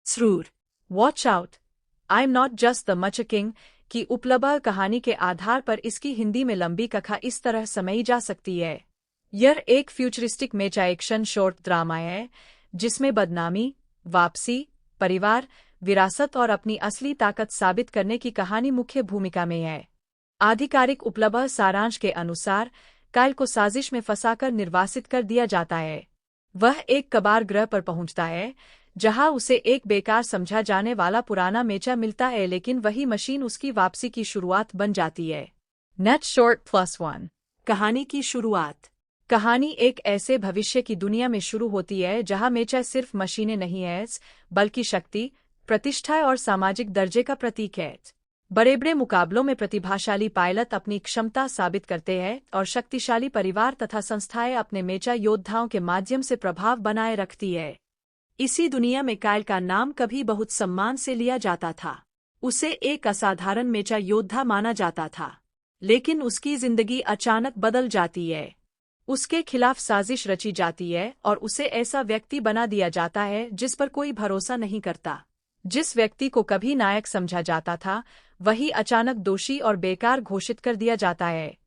जरूर। Watch out, I am not just the much king की उपलब्ध कहानी के आधार पर इसकी हिंदी में लंबी कथा इस तरह समझी जा सकती है। यह एक फ्यूचरिस्टिक मेचा एक्शन शॉर्ट ड्रामा है जिसमें बदनामी, वापसी, परिवार, विरासत और अपनी असली ताकत साबित करने की कहानी मुख्य भूमिका में है। आधिकारिक उपलब्ध सारांश के अनुसार कायल को साजिश में फंसाकर निर्वासित कर दिया जाता है। वह एक कबार ग्रह पर पहुंचता है जहां उसे एक बेकार समझा जाने वाला पुराना मेचा मिलता है, लेकिन वही मशीन उसकी वापसी की शुरुआत बन जाती है। नेट शॉर्ट +1 कहानी की शुरुआत। कहानी एक ऐसे भविष्य की दुनिया में शुरू होती है जहां मेचा सिर्फ मशीनें नहीं है बल्कि शक्ति, प्रतिष्ठा और सामाजिक दर्जे का प्रतीक है। बड़े-बड़े मुकाबलों में प्रतिभाशाली पायलट अपनी क्षमता साबित करते हैं और शक्तिशाली परिवार तथा संस्थाएं अपने मेचा योद्धाओं के माध्यम से प्रभाव बनाए रखती है। इसी दुनिया में कायल का नाम कभी बहुत सम्मान से लिया जाता था। उसे एक असाधारण मेचा योद्धा माना जाता था, लेकिन उसकी जिंदगी अचानक बदल जाती है। उसके खिलाफ साजिश रची जाती है और उसे ऐसा व्यक्ति बना दिया जाता है जिस पर कोई भरोसा नहीं करता। जिस व्यक्ति को कभी नायक समझा जाता था वही अचानक दोषी और बेकार घोषित कर दिया जाता है।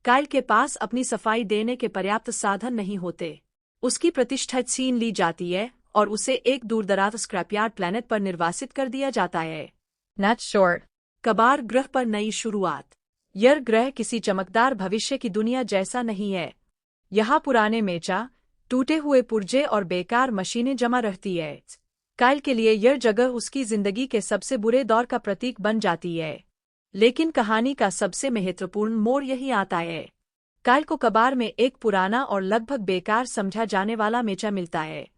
कायल के पास अपनी सफाई देने के पर्याप्त साधन नहीं होते। उसकी प्रतिष्ठा छीन ली जाती है और उसे एक दूरदराज स्क्रैपयार्ड प्लैनेट पर निर्वासित कर दिया जाता है। नेट शॉर्ट कबार ग्रह पर नई शुरुआत। यह ग्रह किसी चमकदार भविष्य की दुनिया जैसा नहीं है। यहाँ पुराने मेचा, टूटे हुए पुर्जे और बेकार मशीनें जमा रहती है। कायल के लिए यह जगह उसकी जिंदगी के सबसे बुरे दौर का प्रतीक बन जाती है। लेकिन कहानी का सबसे महत्वपूर्ण मोड़ यही आता है। कायल को कबार में एक पुराना और लगभग बेकार समझा जाने वाला मेचा मिलता है।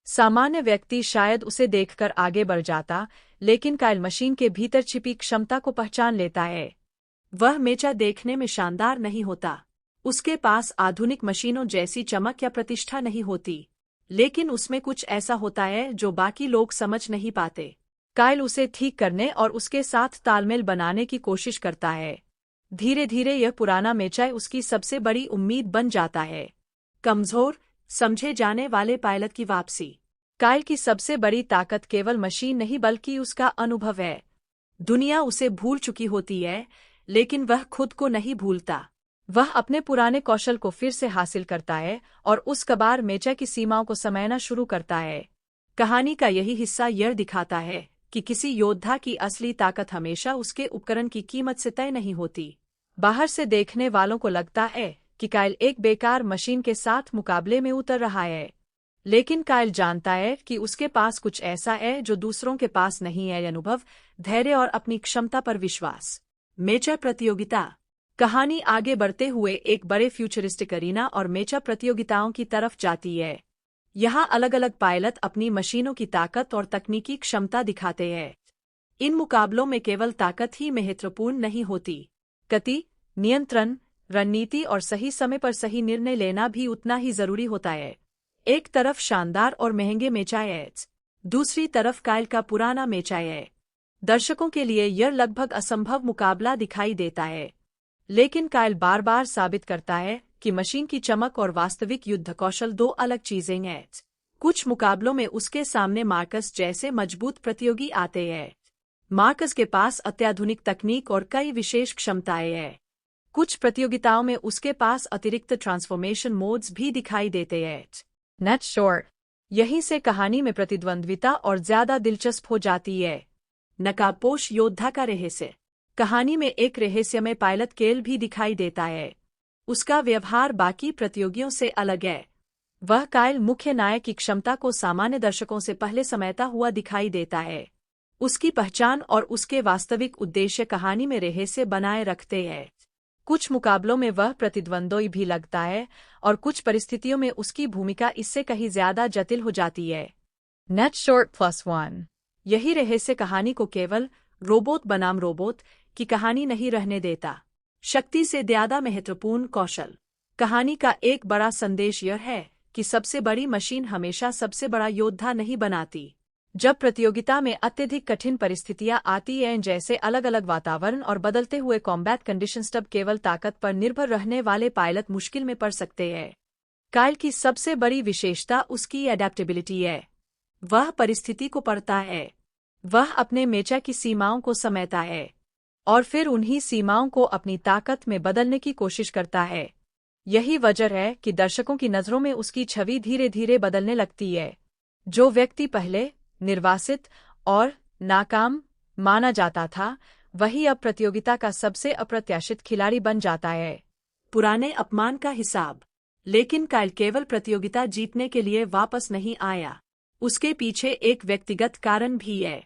सामान्य व्यक्ति शायद उसे देखकर आगे बढ़ जाता, लेकिन कायल मशीन के भीतर छिपी क्षमता को पहचान लेता है। वह मेचा देखने में शानदार नहीं होता, उसके पास आधुनिक मशीनों जैसी चमक या प्रतिष्ठा नहीं होती, लेकिन उसमें कुछ ऐसा होता है जो बाकी लोग समझ नहीं पाते। कायल उसे ठीक करने और उसके साथ तालमेल बनाने की कोशिश करता है। धीरे धीरे यह पुराना मेचा उसकी सबसे बड़ी उम्मीद बन जाता है। कमजोर समझे जाने वाले पायलट की वापसी। कायल की सबसे बड़ी ताकत केवल मशीन नहीं बल्कि उसका अनुभव है। दुनिया उसे भूल चुकी होती है, लेकिन वह खुद को नहीं भूलता। वह अपने पुराने कौशल को फिर से हासिल करता है और उस कबार मेचा की सीमाओं को समझना शुरू करता है। कहानी का यही हिस्सा यह दिखाता है कि किसी योद्धा की असली ताकत हमेशा उसके उपकरण की कीमत से तय नहीं होती। बाहर से देखने वालों को लगता है कि कायल एक बेकार मशीन के साथ मुकाबले में उतर रहा है, लेकिन कायल जानता है कि उसके पास कुछ ऐसा है जो दूसरों के पास नहीं है: अनुभव, धैर्य और अपनी क्षमता पर विश्वास। मेचा प्रतियोगिता। कहानी आगे बढ़ते हुए एक बड़े फ्यूचरिस्टिक अरीना और मेचा प्रतियोगिताओं की तरफ जाती है। यहाँ अलग अलग पायलट अपनी मशीनों की ताकत और तकनीकी क्षमता दिखाते हैं। इन मुकाबलों में केवल ताकत ही महत्वपूर्ण नहीं होती, गति, नियंत्रण, रणनीति और सही समय पर सही निर्णय लेना भी उतना ही जरूरी होता है। एक तरफ शानदार और महंगे मेचा है, दूसरी तरफ कायल का पुराना मेचा है। दर्शकों के लिए यह लगभग असंभव मुकाबला दिखाई देता है, लेकिन कायल बार बार साबित करता है कि मशीन की चमक और वास्तविक युद्ध कौशल दो अलग चीजें हैं। कुछ मुकाबलों में उसके सामने मार्कस जैसे मजबूत प्रतियोगी आते हैं। मार्कस के पास अत्याधुनिक तकनीक और कई विशेष क्षमताएं हैं। कुछ प्रतियोगिताओं में उसके पास अतिरिक्त ट्रांसफॉर्मेशन मोड्स भी दिखाई देते हैं। Net short. यहीं से कहानी में प्रतिद्वंद्विता और ज्यादा दिलचस्प हो जाती है। नकाबपोश योद्धा का रहस्य। कहानी में एक रहस्यमय पायलट केल भी दिखाई देता है। उसका व्यवहार बाकी प्रतियोगियों से अलग है। वह कायल मुख्य नायक की क्षमता को सामान्य दर्शकों से पहले समझता हुआ दिखाई देता है। उसकी पहचान और उसके वास्तविक उद्देश्य कहानी में रहस्य बनाए रखते हैं। कुछ मुकाबलों में वह प्रतिद्वंद्वी भी लगता है और कुछ परिस्थितियों में उसकी भूमिका इससे कहीं ज्यादा जटिल हो जाती है। Net short +1। यही रहस्य कहानी को केवल रोबोट बनाम रोबोट की कहानी नहीं रहने देता। शक्ति से ज्यादा महत्वपूर्ण कौशल। कहानी का एक बड़ा संदेश यह है कि सबसे बड़ी मशीन हमेशा सबसे बड़ा योद्धा नहीं बनाती। जब प्रतियोगिता में अत्यधिक कठिन परिस्थितियां आती हैं, जैसे अलग अलग वातावरण और बदलते हुए कॉम्बैट कंडीशंस, तब केवल ताकत पर निर्भर रहने वाले पायलट मुश्किल में पड़ सकते हैं। कायल की सबसे बड़ी विशेषता उसकी एडेप्टेबिलिटी है। वह परिस्थिति को पढ़ता है। वह अपने मेचा की सीमाओं को समेटता है और फिर उन्हीं सीमाओं को अपनी ताकत में बदलने की कोशिश करता है। यही वजह है कि दर्शकों की नज़रों में उसकी छवि धीरे धीरे बदलने लगती है। जो व्यक्ति पहले निर्वासित और नाकाम माना जाता था, वही अब प्रतियोगिता का सबसे अप्रत्याशित खिलाड़ी बन जाता है। पुराने अपमान का हिसाब। लेकिन काइल केवल प्रतियोगिता जीतने के लिए वापस नहीं आया। उसके पीछे एक व्यक्तिगत कारण भी है।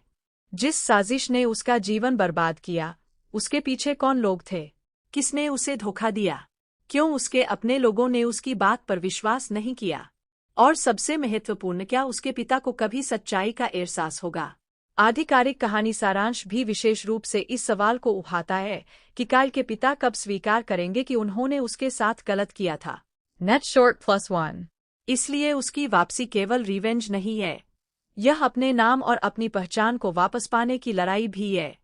जिस साजिश ने उसका जीवन बर्बाद किया, उसके पीछे कौन लोग थे? किसने उसे धोखा दिया? क्यों उसके अपने लोगों ने उसकी बात पर विश्वास नहीं किया? और सबसे महत्वपूर्ण, क्या उसके पिता को कभी सच्चाई का एहसास होगा? आधिकारिक कहानी सारांश भी विशेष रूप से इस सवाल को उठाता है कि काइल के पिता कब स्वीकार करेंगे कि उन्होंने उसके साथ गलत किया था। Net short +1। इसलिए उसकी वापसी केवल रिवेंज नहीं है, यह अपने नाम और अपनी पहचान को वापस पाने की लड़ाई भी है।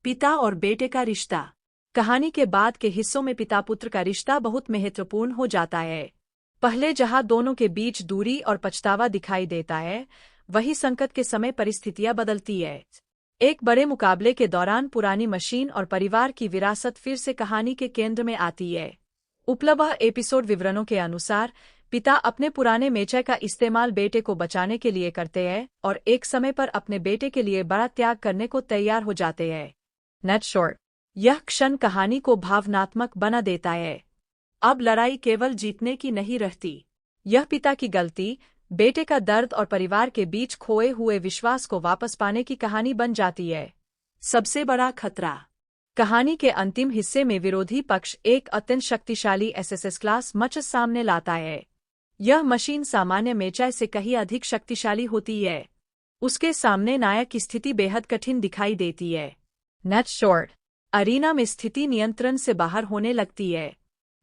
पिता और बेटे का रिश्ता। कहानी के बाद के हिस्सों में पिता पुत्र का रिश्ता बहुत महत्वपूर्ण हो जाता है। पहले जहां दोनों के बीच दूरी और पछतावा दिखाई देता है, वही संकट के समय परिस्थितियां बदलती है। एक बड़े मुकाबले के दौरान पुरानी मशीन और परिवार की विरासत फिर से कहानी के केंद्र में आती है। उपलब्ध एपिसोड विवरणों के अनुसार पिता अपने पुराने मेचा का इस्तेमाल बेटे को बचाने के लिए करते हैं और एक समय पर अपने बेटे के लिए बड़ा त्याग करने को तैयार हो जाते हैं। Net short. यह क्षण कहानी को भावनात्मक बना देता है। अब लड़ाई केवल जीतने की नहीं रहती। यह पिता की गलती, बेटे का दर्द और परिवार के बीच खोए हुए विश्वास को वापस पाने की कहानी बन जाती है। सबसे बड़ा खतरा। कहानी के अंतिम हिस्से में विरोधी पक्ष एक अत्यंत शक्तिशाली एसएसएस क्लास मचस सामने लाता है। यह मशीन सामान्य मेचा से कहीं अधिक शक्तिशाली होती है। उसके सामने नायक की स्थिति बेहद कठिन दिखाई देती है। Net short. अरीना में स्थिति नियंत्रण से बाहर होने लगती है।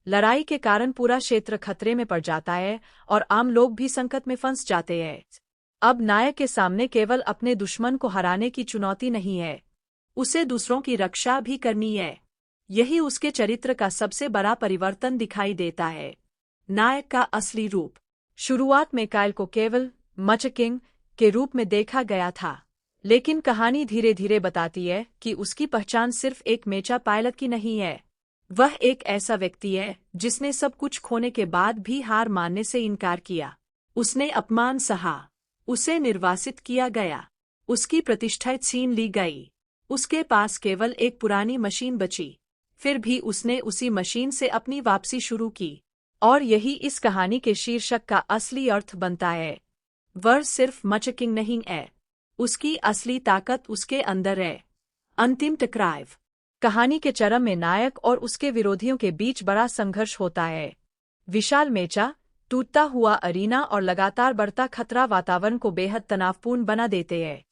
लड़ाई के कारण पूरा क्षेत्र खतरे में पड़ जाता है और आम लोग भी संकट में फंस जाते हैं। अब नायक के सामने केवल अपने दुश्मन को हराने की चुनौती नहीं है, उसे दूसरों की रक्षा भी करनी है। यही उसके चरित्र का सबसे बड़ा परिवर्तन दिखाई देता है। नायक का असली रूप। शुरुआत में काइल को केवल मचकिंग के रूप में देखा गया था, लेकिन कहानी धीरे धीरे बताती है कि उसकी पहचान सिर्फ एक मेचा पायलट की नहीं है। वह एक ऐसा व्यक्ति है जिसने सब कुछ खोने के बाद भी हार मानने से इनकार किया। उसने अपमान सहा, उसे निर्वासित किया गया, उसकी प्रतिष्ठा छीन ली गई। उसके पास केवल एक पुरानी मशीन बची, फिर भी उसने उसी मशीन से अपनी वापसी शुरू की। और यही इस कहानी के शीर्षक का असली अर्थ बनता है। वह सिर्फ मचकिंग नहीं है, उसकी असली ताकत उसके अंदर है। अंतिम टकराव। कहानी के चरम में नायक और उसके विरोधियों के बीच बड़ा संघर्ष होता है। विशाल मेचा, टूटता हुआ अरीना और लगातार बढ़ता खतरा वातावरण को बेहद तनावपूर्ण बना देते हैं।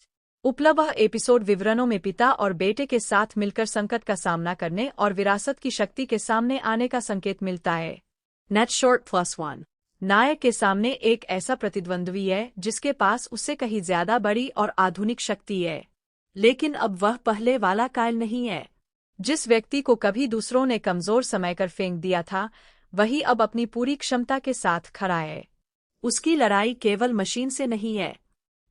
उपलब्ध एपिसोड विवरणों में पिता और बेटे के साथ मिलकर संकट का सामना करने और विरासत की शक्ति के सामने आने का संकेत मिलता है। Net short +1। नायक के सामने एक ऐसा प्रतिद्वंद्वी है जिसके पास उससे कहीं ज्यादा बड़ी और आधुनिक शक्ति है, लेकिन अब वह पहले वाला काइल नहीं है। जिस व्यक्ति को कभी दूसरों ने कमजोर समझकर फेंक दिया था, वही अब अपनी पूरी क्षमता के साथ खड़ा है। उसकी लड़ाई केवल मशीन से नहीं है,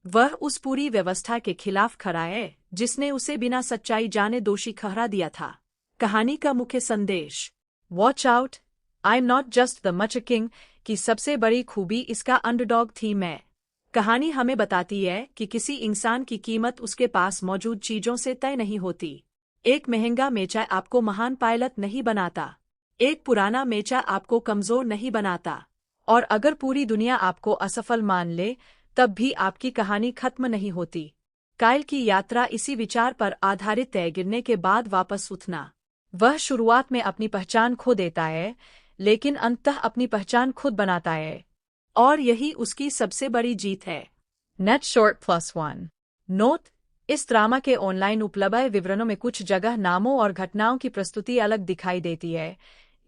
वह उस पूरी व्यवस्था के खिलाफ खड़ा है जिसने उसे बिना सच्चाई जाने दोषी ठहरा दिया था। कहानी का मुख्य संदेश। Watch out, I am not just the मचकिंग की सबसे बड़ी खूबी इसका अंडरडॉग थीम है। कहानी हमें बताती है कि किसी इंसान की कीमत उसके पास मौजूद चीजों से तय नहीं होती। एक महंगा मेचा आपको महान पायलट नहीं बनाता, एक पुराना मेचा आपको कमजोर नहीं बनाता, और अगर पूरी दुनिया आपको असफल मान ले, तब भी आपकी कहानी खत्म नहीं होती। काइल की यात्रा इसी विचार पर आधारित है, गिरने के बाद वापस उठना। वह शुरुआत में अपनी पहचान खो देता है, लेकिन अंततः अपनी पहचान खुद बनाता है, और यही उसकी सबसे बड़ी जीत है। Net short +1। नोट: इस ड्रामा के ऑनलाइन उपलब्ध विवरणों में कुछ जगह नामों और घटनाओं की प्रस्तुति अलग दिखाई देती है,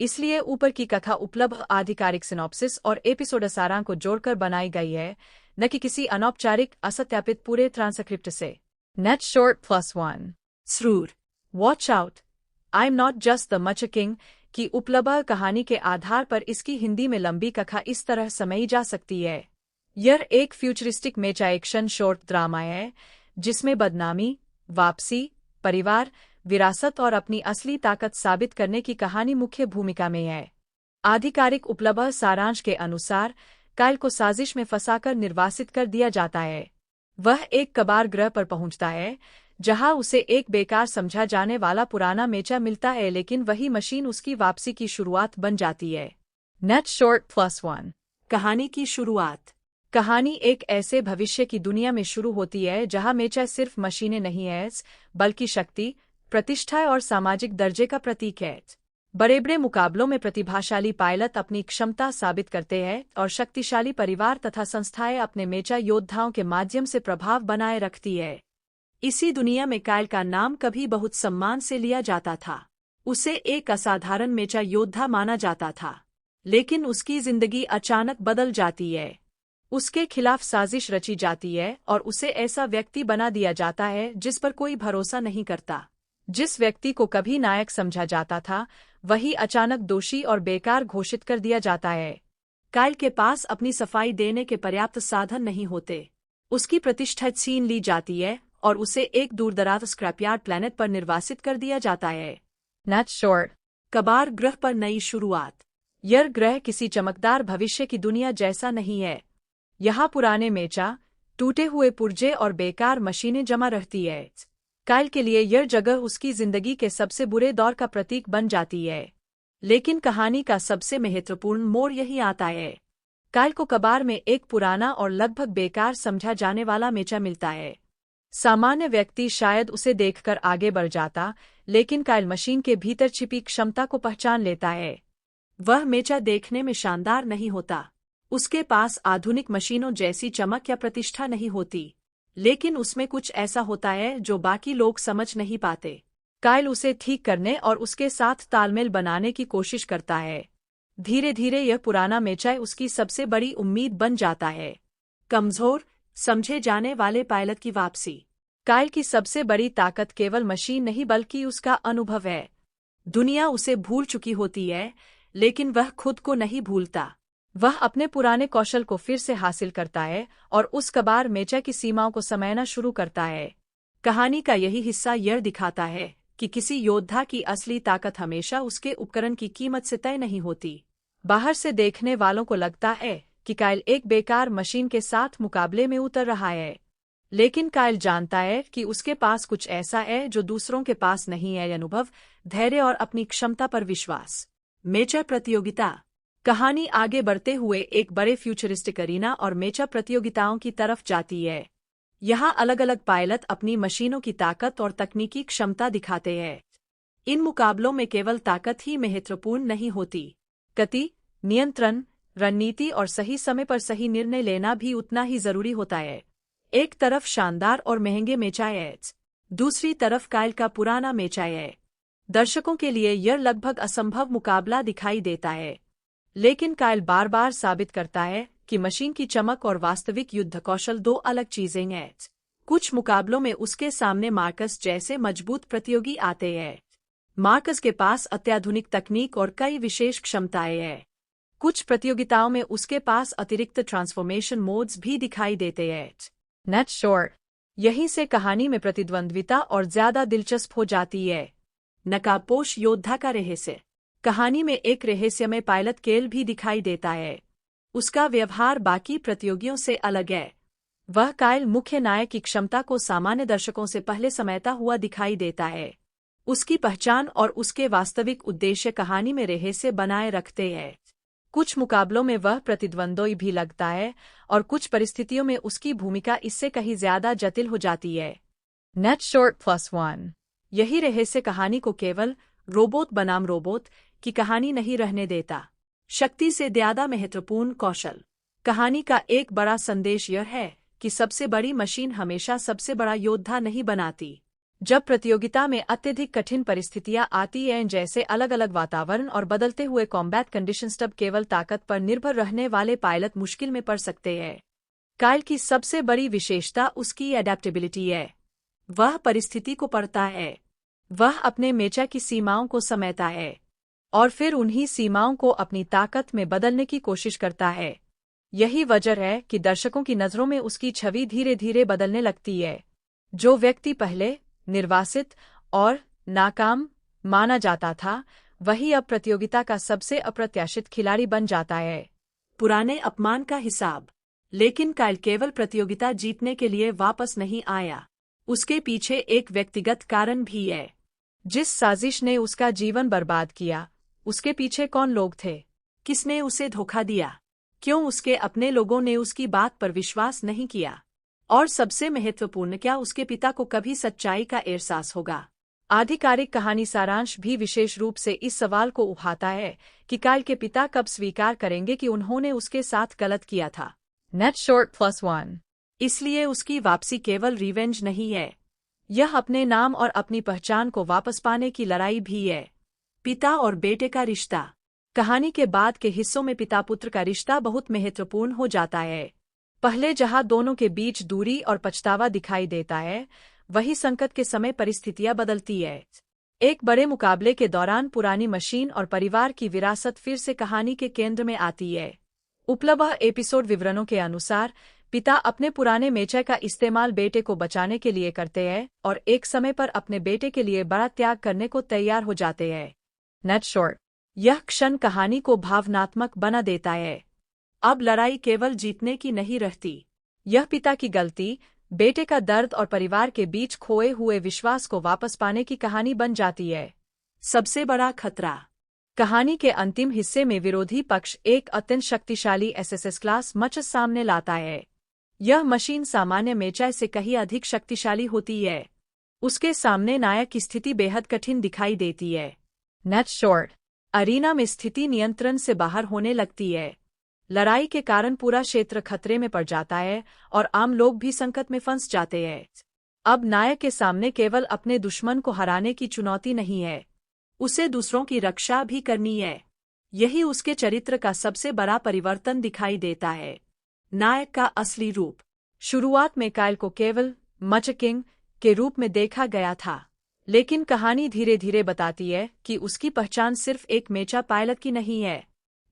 इसलिए ऊपर की कथा उपलब्ध आधिकारिक सिनॉप्सिस और एपिसोड सारांश को जोड़कर बनाई गई है, न कि किसी अनौपचारिक असत्यापित पूरे ट्रांसक्रिप्ट से। Net short +1। स्रूर। Watch out, I am not just the मचकिंग की उपलब्ध कहानी के आधार पर इसकी हिंदी में लंबी कथा इस तरह समझी जा सकती है। यह एक फ्यूचरिस्टिक मेचा एक्शन शॉर्ट ड्रामा है जिसमें बदनामी, वापसी, परिवार, विरासत और अपनी असली ताकत साबित करने की कहानी मुख्य भूमिका में है। आधिकारिक उपलब्ध सारांश के अनुसार काइल को साजिश में फंसाकर निर्वासित कर दिया जाता है। वह एक कबार ग्रह पर पहुंचता है जहां उसे एक बेकार समझा जाने वाला पुराना मेचा मिलता है, लेकिन वही मशीन उसकी वापसी की शुरुआत बन जाती है। नेट शॉर्ट +1 कहानी की शुरुआत। कहानी एक ऐसे भविष्य की दुनिया में शुरू होती है जहां मेचा सिर्फ मशीनें नहीं है बल्कि शक्ति, प्रतिष्ठा और सामाजिक दर्जे का प्रतीक है। बड़े-बड़े मुकाबलों में प्रतिभाशाली पायलट अपनी क्षमता साबित करते हैं और शक्तिशाली परिवार तथा संस्थाएं अपने मेचा योद्धाओं के माध्यम से प्रभाव बनाए रखती है। इसी दुनिया में काइल का नाम कभी बहुत सम्मान से लिया जाता था। उसे एक असाधारण मेचा योद्धा माना जाता था, लेकिन उसकी जिंदगी अचानक बदल जाती है। उसके खिलाफ साजिश रची जाती है और उसे ऐसा व्यक्ति बना दिया जाता है जिस पर कोई भरोसा नहीं करता। जिस व्यक्ति को कभी नायक समझा जाता था, वही अचानक दोषी और बेकार घोषित कर दिया जाता है। काइल के पास अपनी सफाई देने के पर्याप्त साधन नहीं होते। उसकी प्रतिष्ठा छीन ली जाती है और उसे एक दूरदराज स्क्रैपयार्ड प्लैनेट पर निर्वासित कर दिया जाता है। नेट शॉर्ट कबार ग्रह पर नई शुरुआत। यह ग्रह किसी चमकदार भविष्य की दुनिया जैसा नहीं है। यहाँ पुराने मेचा, टूटे हुए पुर्जे और बेकार मशीनें जमा रहती है। काइल के लिए यह जगह उसकी जिंदगी के सबसे बुरे दौर का प्रतीक बन जाती है। लेकिन कहानी का सबसे महत्वपूर्ण मोड़ यही आता है। काइल को कबार में एक पुराना और लगभग बेकार समझा जाने वाला मेचा मिलता है। सामान्य व्यक्ति शायद उसे देखकर आगे बढ़ जाता, लेकिन काइल मशीन के भीतर छिपी क्षमता को पहचान लेता है। वह मेचा देखने में शानदार नहीं होता। उसके पास आधुनिक मशीनों जैसी चमक या प्रतिष्ठा नहीं होती, लेकिन उसमें कुछ ऐसा होता है जो बाकी लोग समझ नहीं पाते। काइल उसे ठीक करने और उसके साथ तालमेल बनाने की कोशिश करता है। धीरे धीरे यह पुराना मेचा उसकी सबसे बड़ी उम्मीद बन जाता है। कमजोर, समझे जाने वाले पायलट की वापसी। काइल की सबसे बड़ी ताकत केवल मशीन नहीं बल्कि उसका अनुभव है। दुनिया उसे भूल चुकी होती है, लेकिन वह खुद को नहीं भूलता। वह अपने पुराने कौशल को फिर से हासिल करता है और उस कबार मेचा की सीमाओं को समझना शुरू करता है। कहानी का यही हिस्सा यह दिखाता है कि किसी योद्धा की असली ताकत हमेशा उसके उपकरण की कीमत से तय नहीं होती। बाहर से देखने वालों को लगता है कि काइल एक बेकार मशीन के साथ मुकाबले में उतर रहा है, लेकिन काइल जानता है कि उसके पास कुछ ऐसा है जो दूसरों के पास नहीं है: अनुभव, धैर्य और अपनी क्षमता पर विश्वास। मेचा प्रतियोगिता। कहानी आगे बढ़ते हुए एक बड़े फ्यूचरिस्टिक अरीना और मेचा प्रतियोगिताओं की तरफ जाती है। यहाँ अलग अलग पायलट अपनी मशीनों की ताकत और तकनीकी क्षमता दिखाते हैं। इन मुकाबलों में केवल ताकत ही महत्वपूर्ण नहीं होती, गति, नियंत्रण, रणनीति और सही समय पर सही निर्णय लेना भी उतना ही जरूरी होता है। एक तरफ शानदार और महंगे मेचा है, दूसरी तरफ काइल का पुराना मेचा है। दर्शकों के लिए यह लगभग असंभव मुकाबला दिखाई देता है, लेकिन काइल बार बार साबित करता है कि मशीन की चमक और वास्तविक युद्ध कौशल दो अलग चीजें हैं। कुछ मुकाबलों में उसके सामने मार्कस जैसे मजबूत प्रतियोगी आते हैं। मार्कस के पास अत्याधुनिक तकनीक और कई विशेष क्षमताएं हैं। कुछ प्रतियोगिताओं में उसके पास अतिरिक्त ट्रांसफॉर्मेशन मोड्स भी दिखाई देते हैं। Net short. यहीं से कहानी में प्रतिद्वंद्विता और ज्यादा दिलचस्प हो जाती है। नकाबपोश योद्धा का रहस्य। कहानी में एक रहस्यमय पायलट केल भी दिखाई देता है। उसका व्यवहार बाकी प्रतियोगियों से अलग है। वह काइल मुख्य नायक की क्षमता को सामान्य दर्शकों से पहले समझता हुआ दिखाई देता है। उसकी पहचान और उसके वास्तविक उद्देश्य कहानी में रहस्य बनाए रखते हैं। कुछ मुकाबलों में वह प्रतिद्वंद्वी भी लगता है और कुछ परिस्थितियों में उसकी भूमिका इससे कहीं ज्यादा जटिल हो जाती है। Net short +1। यही रहस्य कहानी को केवल रोबोट बनाम रोबोट की कहानी नहीं रहने देता। शक्ति से ज्यादा महत्वपूर्ण कौशल। कहानी का एक बड़ा संदेश यह है कि सबसे बड़ी मशीन हमेशा सबसे बड़ा योद्धा नहीं बनाती। जब प्रतियोगिता में अत्यधिक कठिन परिस्थितियां आती हैं, जैसे अलग अलग वातावरण और बदलते हुए कॉम्बैट कंडीशंस, तब केवल ताकत पर निर्भर रहने वाले पायलट मुश्किल में पड़ सकते हैं। काइल की सबसे बड़ी विशेषता उसकी एडेप्टेबिलिटी है। वह परिस्थिति को पढ़ता है। वह अपने मेचा की सीमाओं को समझता है और फिर उन्हीं सीमाओं को अपनी ताकत में बदलने की कोशिश करता है। यही वजह है कि दर्शकों की नज़रों में उसकी छवि धीरे धीरे बदलने लगती है। जो व्यक्ति पहले निर्वासित और नाकाम माना जाता था, वही अब प्रतियोगिता का सबसे अप्रत्याशित खिलाड़ी बन जाता है। पुराने अपमान का हिसाब। लेकिन काइल केवल प्रतियोगिता जीतने के लिए वापस नहीं आया। उसके पीछे एक व्यक्तिगत कारण भी है। जिस साजिश ने उसका जीवन बर्बाद किया, उसके पीछे कौन लोग थे? किसने उसे धोखा दिया? क्यों उसके अपने लोगों ने उसकी बात पर विश्वास नहीं किया? और सबसे महत्वपूर्ण, क्या उसके पिता को कभी सच्चाई का एहसास होगा? आधिकारिक कहानी सारांश भी विशेष रूप से इस सवाल को उठाता है कि काइल के पिता कब स्वीकार करेंगे कि उन्होंने उसके साथ गलत किया था। Net short +1। इसलिए उसकी वापसी केवल रिवेंज नहीं है, यह अपने नाम और अपनी पहचान को वापस पाने की लड़ाई भी है। पिता और बेटे का रिश्ता। कहानी के बाद के हिस्सों में पिता पुत्र का रिश्ता बहुत महत्वपूर्ण हो जाता है। पहले जहां दोनों के बीच दूरी और पछतावा दिखाई देता है, वही संकट के समय परिस्थितियां बदलती है। एक बड़े मुकाबले के दौरान पुरानी मशीन और परिवार की विरासत फिर से कहानी के केंद्र में आती है। उपलब्ध एपिसोड विवरणों के अनुसार पिता अपने पुराने मेचे का इस्तेमाल बेटे को बचाने के लिए करते हैं और एक समय पर अपने बेटे के लिए बड़ा त्याग करने को तैयार हो जाते हैं। Net short. यह क्षण कहानी को भावनात्मक बना देता है। अब लड़ाई केवल जीतने की नहीं रहती। यह पिता की गलती, बेटे का दर्द और परिवार के बीच खोए हुए विश्वास को वापस पाने की कहानी बन जाती है। सबसे बड़ा खतरा। कहानी के अंतिम हिस्से में विरोधी पक्ष एक अत्यंत शक्तिशाली एसएसएस क्लास मचस सामने लाता है। यह मशीन सामान्य मेचाई से कहीं अधिक शक्तिशाली होती है। उसके सामने नायक की स्थिति बेहद कठिन दिखाई देती है। Net short. अरीना में स्थिति नियंत्रण से बाहर होने लगती है। लड़ाई के कारण पूरा क्षेत्र खतरे में पड़ जाता है और आम लोग भी संकट में फंस जाते हैं। अब नायक के सामने केवल अपने दुश्मन को हराने की चुनौती नहीं है, उसे दूसरों की रक्षा भी करनी है। यही उसके चरित्र का सबसे बड़ा परिवर्तन दिखाई देता है। नायक का असली रूप। शुरुआत में काइल को केवल मचकिंग के रूप में देखा गया था, लेकिन कहानी धीरे धीरे बताती है कि उसकी पहचान सिर्फ एक मेचा पायलट की नहीं है।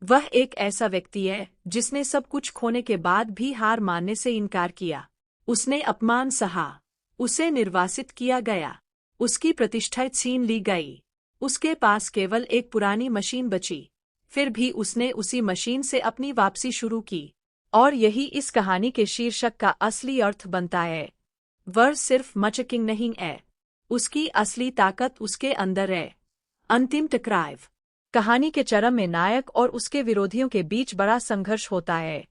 वह एक ऐसा व्यक्ति है जिसने सब कुछ खोने के बाद भी हार मानने से इनकार किया। उसने अपमान सहा, उसे निर्वासित किया गया, उसकी प्रतिष्ठा छीन ली गई। उसके पास केवल एक पुरानी मशीन बची, फिर भी उसने उसी मशीन से अपनी वापसी शुरू की। और यही इस कहानी के शीर्षक का असली अर्थ बनता है। वह सिर्फ मचकिंग नहीं है, उसकी असली ताकत उसके अंदर है। अंतिम टकराव। कहानी के चरम में नायक और उसके विरोधियों के बीच बड़ा संघर्ष होता है।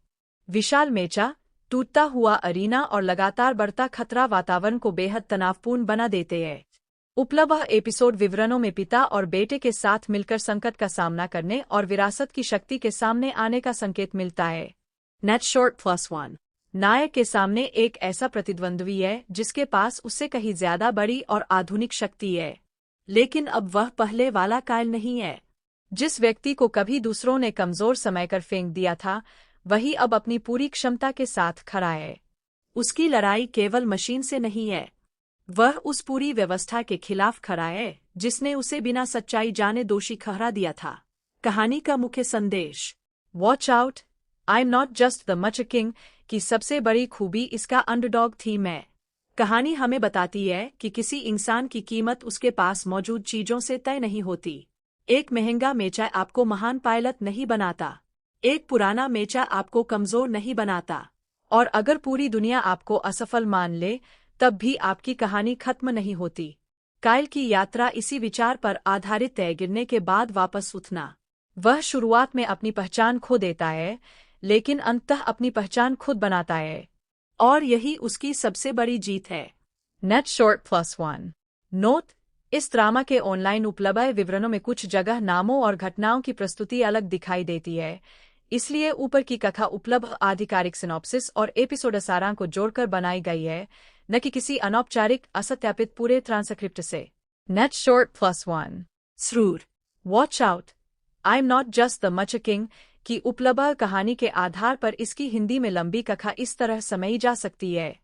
विशाल मेचा, टूटता हुआ अरीना और लगातार बढ़ता खतरा वातावरण को बेहद तनावपूर्ण बना देते हैं। उपलब्ध एपिसोड विवरणों में पिता और बेटे के साथ मिलकर संकट का सामना करने और विरासत की शक्ति के सामने आने का संकेत मिलता है। Net short +1। नायक के सामने एक ऐसा प्रतिद्वंद्वी है जिसके पास उससे कहीं ज्यादा बड़ी और आधुनिक शक्ति है। लेकिन अब वह पहले वाला काइल नहीं है। जिस व्यक्ति को कभी दूसरों ने कमजोर समझकर फेंक दिया था, वही अब अपनी पूरी क्षमता के साथ खड़ा है। उसकी लड़ाई केवल मशीन से नहीं है, वह उस पूरी व्यवस्था के खिलाफ खड़ा है जिसने उसे बिना सच्चाई जाने दोषी ठहरा दिया था। कहानी का मुख्य संदेश। Watch out, I am not just the मचकिंग की सबसे बड़ी खूबी इसका अंडरडॉग थीम है। कहानी हमें बताती है कि किसी इंसान की कीमत उसके पास मौजूद चीजों से तय नहीं होती। एक महंगा मेचा आपको महान पायलट नहीं बनाता, एक पुराना मेचा आपको कमजोर नहीं बनाता। और अगर पूरी दुनिया आपको असफल मान ले, तब भी आपकी कहानी खत्म नहीं होती। काइल की यात्रा इसी विचार पर आधारित है, गिरने के बाद वापस उठना। वह शुरुआत में अपनी पहचान खो देता है, लेकिन अंततः अपनी पहचान खुद बनाता है। और यही उसकी सबसे बड़ी जीत है। Net short +1। नोट: इस ड्रामा के ऑनलाइन उपलब्ध विवरणों में कुछ जगह नामों और घटनाओं की प्रस्तुति अलग दिखाई देती है, इसलिए ऊपर की कथा उपलब्ध आधिकारिक सिनॉप्सिस और एपिसोड सारांश को जोड़कर बनाई गई है, न कि किसी अनौपचारिक असत्यापित पूरे ट्रांसक्रिप्ट से। Net short +1। स्रूर। Watch out, I am not just the मचकिंग की उपलब्ध कहानी के आधार पर इसकी हिंदी में लंबी कथा इस तरह समझी जा सकती है।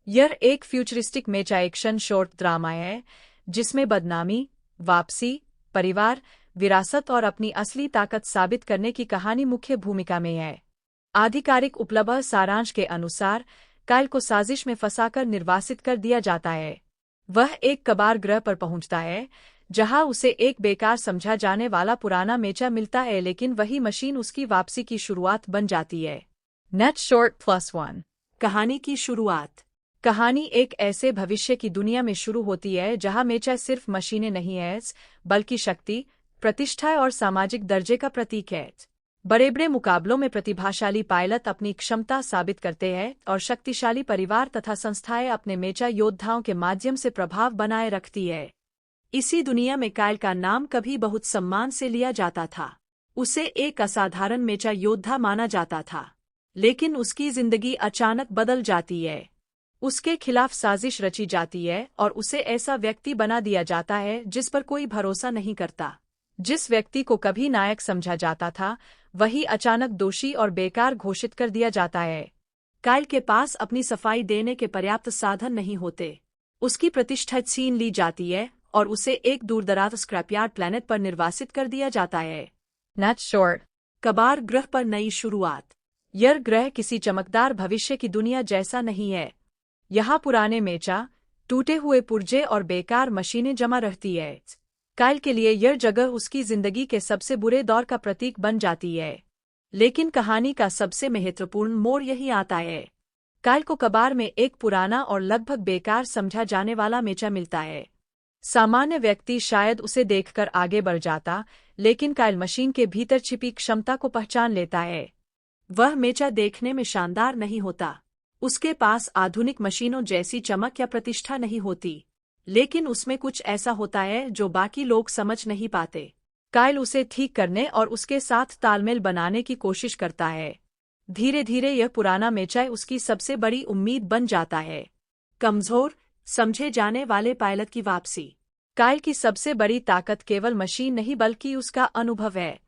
यह एक फ्यूचरिस्टिक मेचा एक्शन शॉर्ट ड्रामा है जिसमें बदनामी, वापसी, परिवार, विरासत और अपनी असली ताकत साबित करने की कहानी मुख्य भूमिका में है। आधिकारिक उपलब्ध सारांश के अनुसार कायल को साजिश में फंसाकर निर्वासित कर दिया जाता है। वह एक कबार ग्रह पर पहुंचता है जहां उसे एक बेकार समझा जाने वाला पुराना मेचा मिलता है, लेकिन वही मशीन उसकी वापसी की शुरुआत बन जाती है। नेट शॉर्ट +1 कहानी की शुरुआत। कहानी एक ऐसे भविष्य की दुनिया में शुरू होती है जहां मेचा सिर्फ मशीनें नहीं है, बल्कि शक्ति, प्रतिष्ठा और सामाजिक दर्जे का प्रतीक है। बड़े बड़े मुकाबलों में प्रतिभाशाली पायलट अपनी क्षमता साबित करते हैं और शक्तिशाली परिवार तथा संस्थाएं अपने मेचा योद्धाओं के माध्यम से प्रभाव बनाए रखती है। इसी दुनिया में कायल का नाम कभी बहुत सम्मान से लिया जाता था। उसे एक असाधारण मेचा योद्धा माना जाता था, लेकिन उसकी जिंदगी अचानक बदल जाती है। उसके खिलाफ साजिश रची जाती है और उसे ऐसा व्यक्ति बना दिया जाता है जिस पर कोई भरोसा नहीं करता। जिस व्यक्ति को कभी नायक समझा जाता था, वही अचानक दोषी और बेकार घोषित कर दिया जाता है। कायल के पास अपनी सफाई देने के पर्याप्त साधन नहीं होते। उसकी प्रतिष्ठा छीन ली जाती है और उसे एक दूरदराज स्क्रैपयार्ड प्लैनेट पर निर्वासित कर दिया जाता है। नेट शॉर्ट कबार ग्रह पर नई शुरुआत। यह ग्रह किसी चमकदार भविष्य की दुनिया जैसा नहीं है। यहाँ पुराने मेचा, टूटे हुए पुर्जे और बेकार मशीनें जमा रहती है। कायल के लिए यह जगह उसकी जिंदगी के सबसे बुरे दौर का प्रतीक बन जाती है। लेकिन कहानी का सबसे महत्वपूर्ण मोड़ यही आता है। कायल को कबार में एक पुराना और लगभग बेकार समझा जाने वाला मेचा मिलता है। सामान्य व्यक्ति शायद उसे देखकर आगे बढ़ जाता, लेकिन कायल मशीन के भीतर छिपी क्षमता को पहचान लेता है। वह मेचा देखने में शानदार नहीं होता। उसके पास आधुनिक मशीनों जैसी चमक या प्रतिष्ठा नहीं होती, लेकिन उसमें कुछ ऐसा होता है जो बाकी लोग समझ नहीं पाते। कायल उसे ठीक करने और उसके साथ तालमेल बनाने की कोशिश करता है। धीरे धीरे यह पुराना मेचा उसकी सबसे बड़ी उम्मीद बन जाता है। कमजोर समझे जाने वाले पायलट की वापसी। कायल की सबसे बड़ी ताकत केवल मशीन नहीं बल्कि उसका अनुभव है।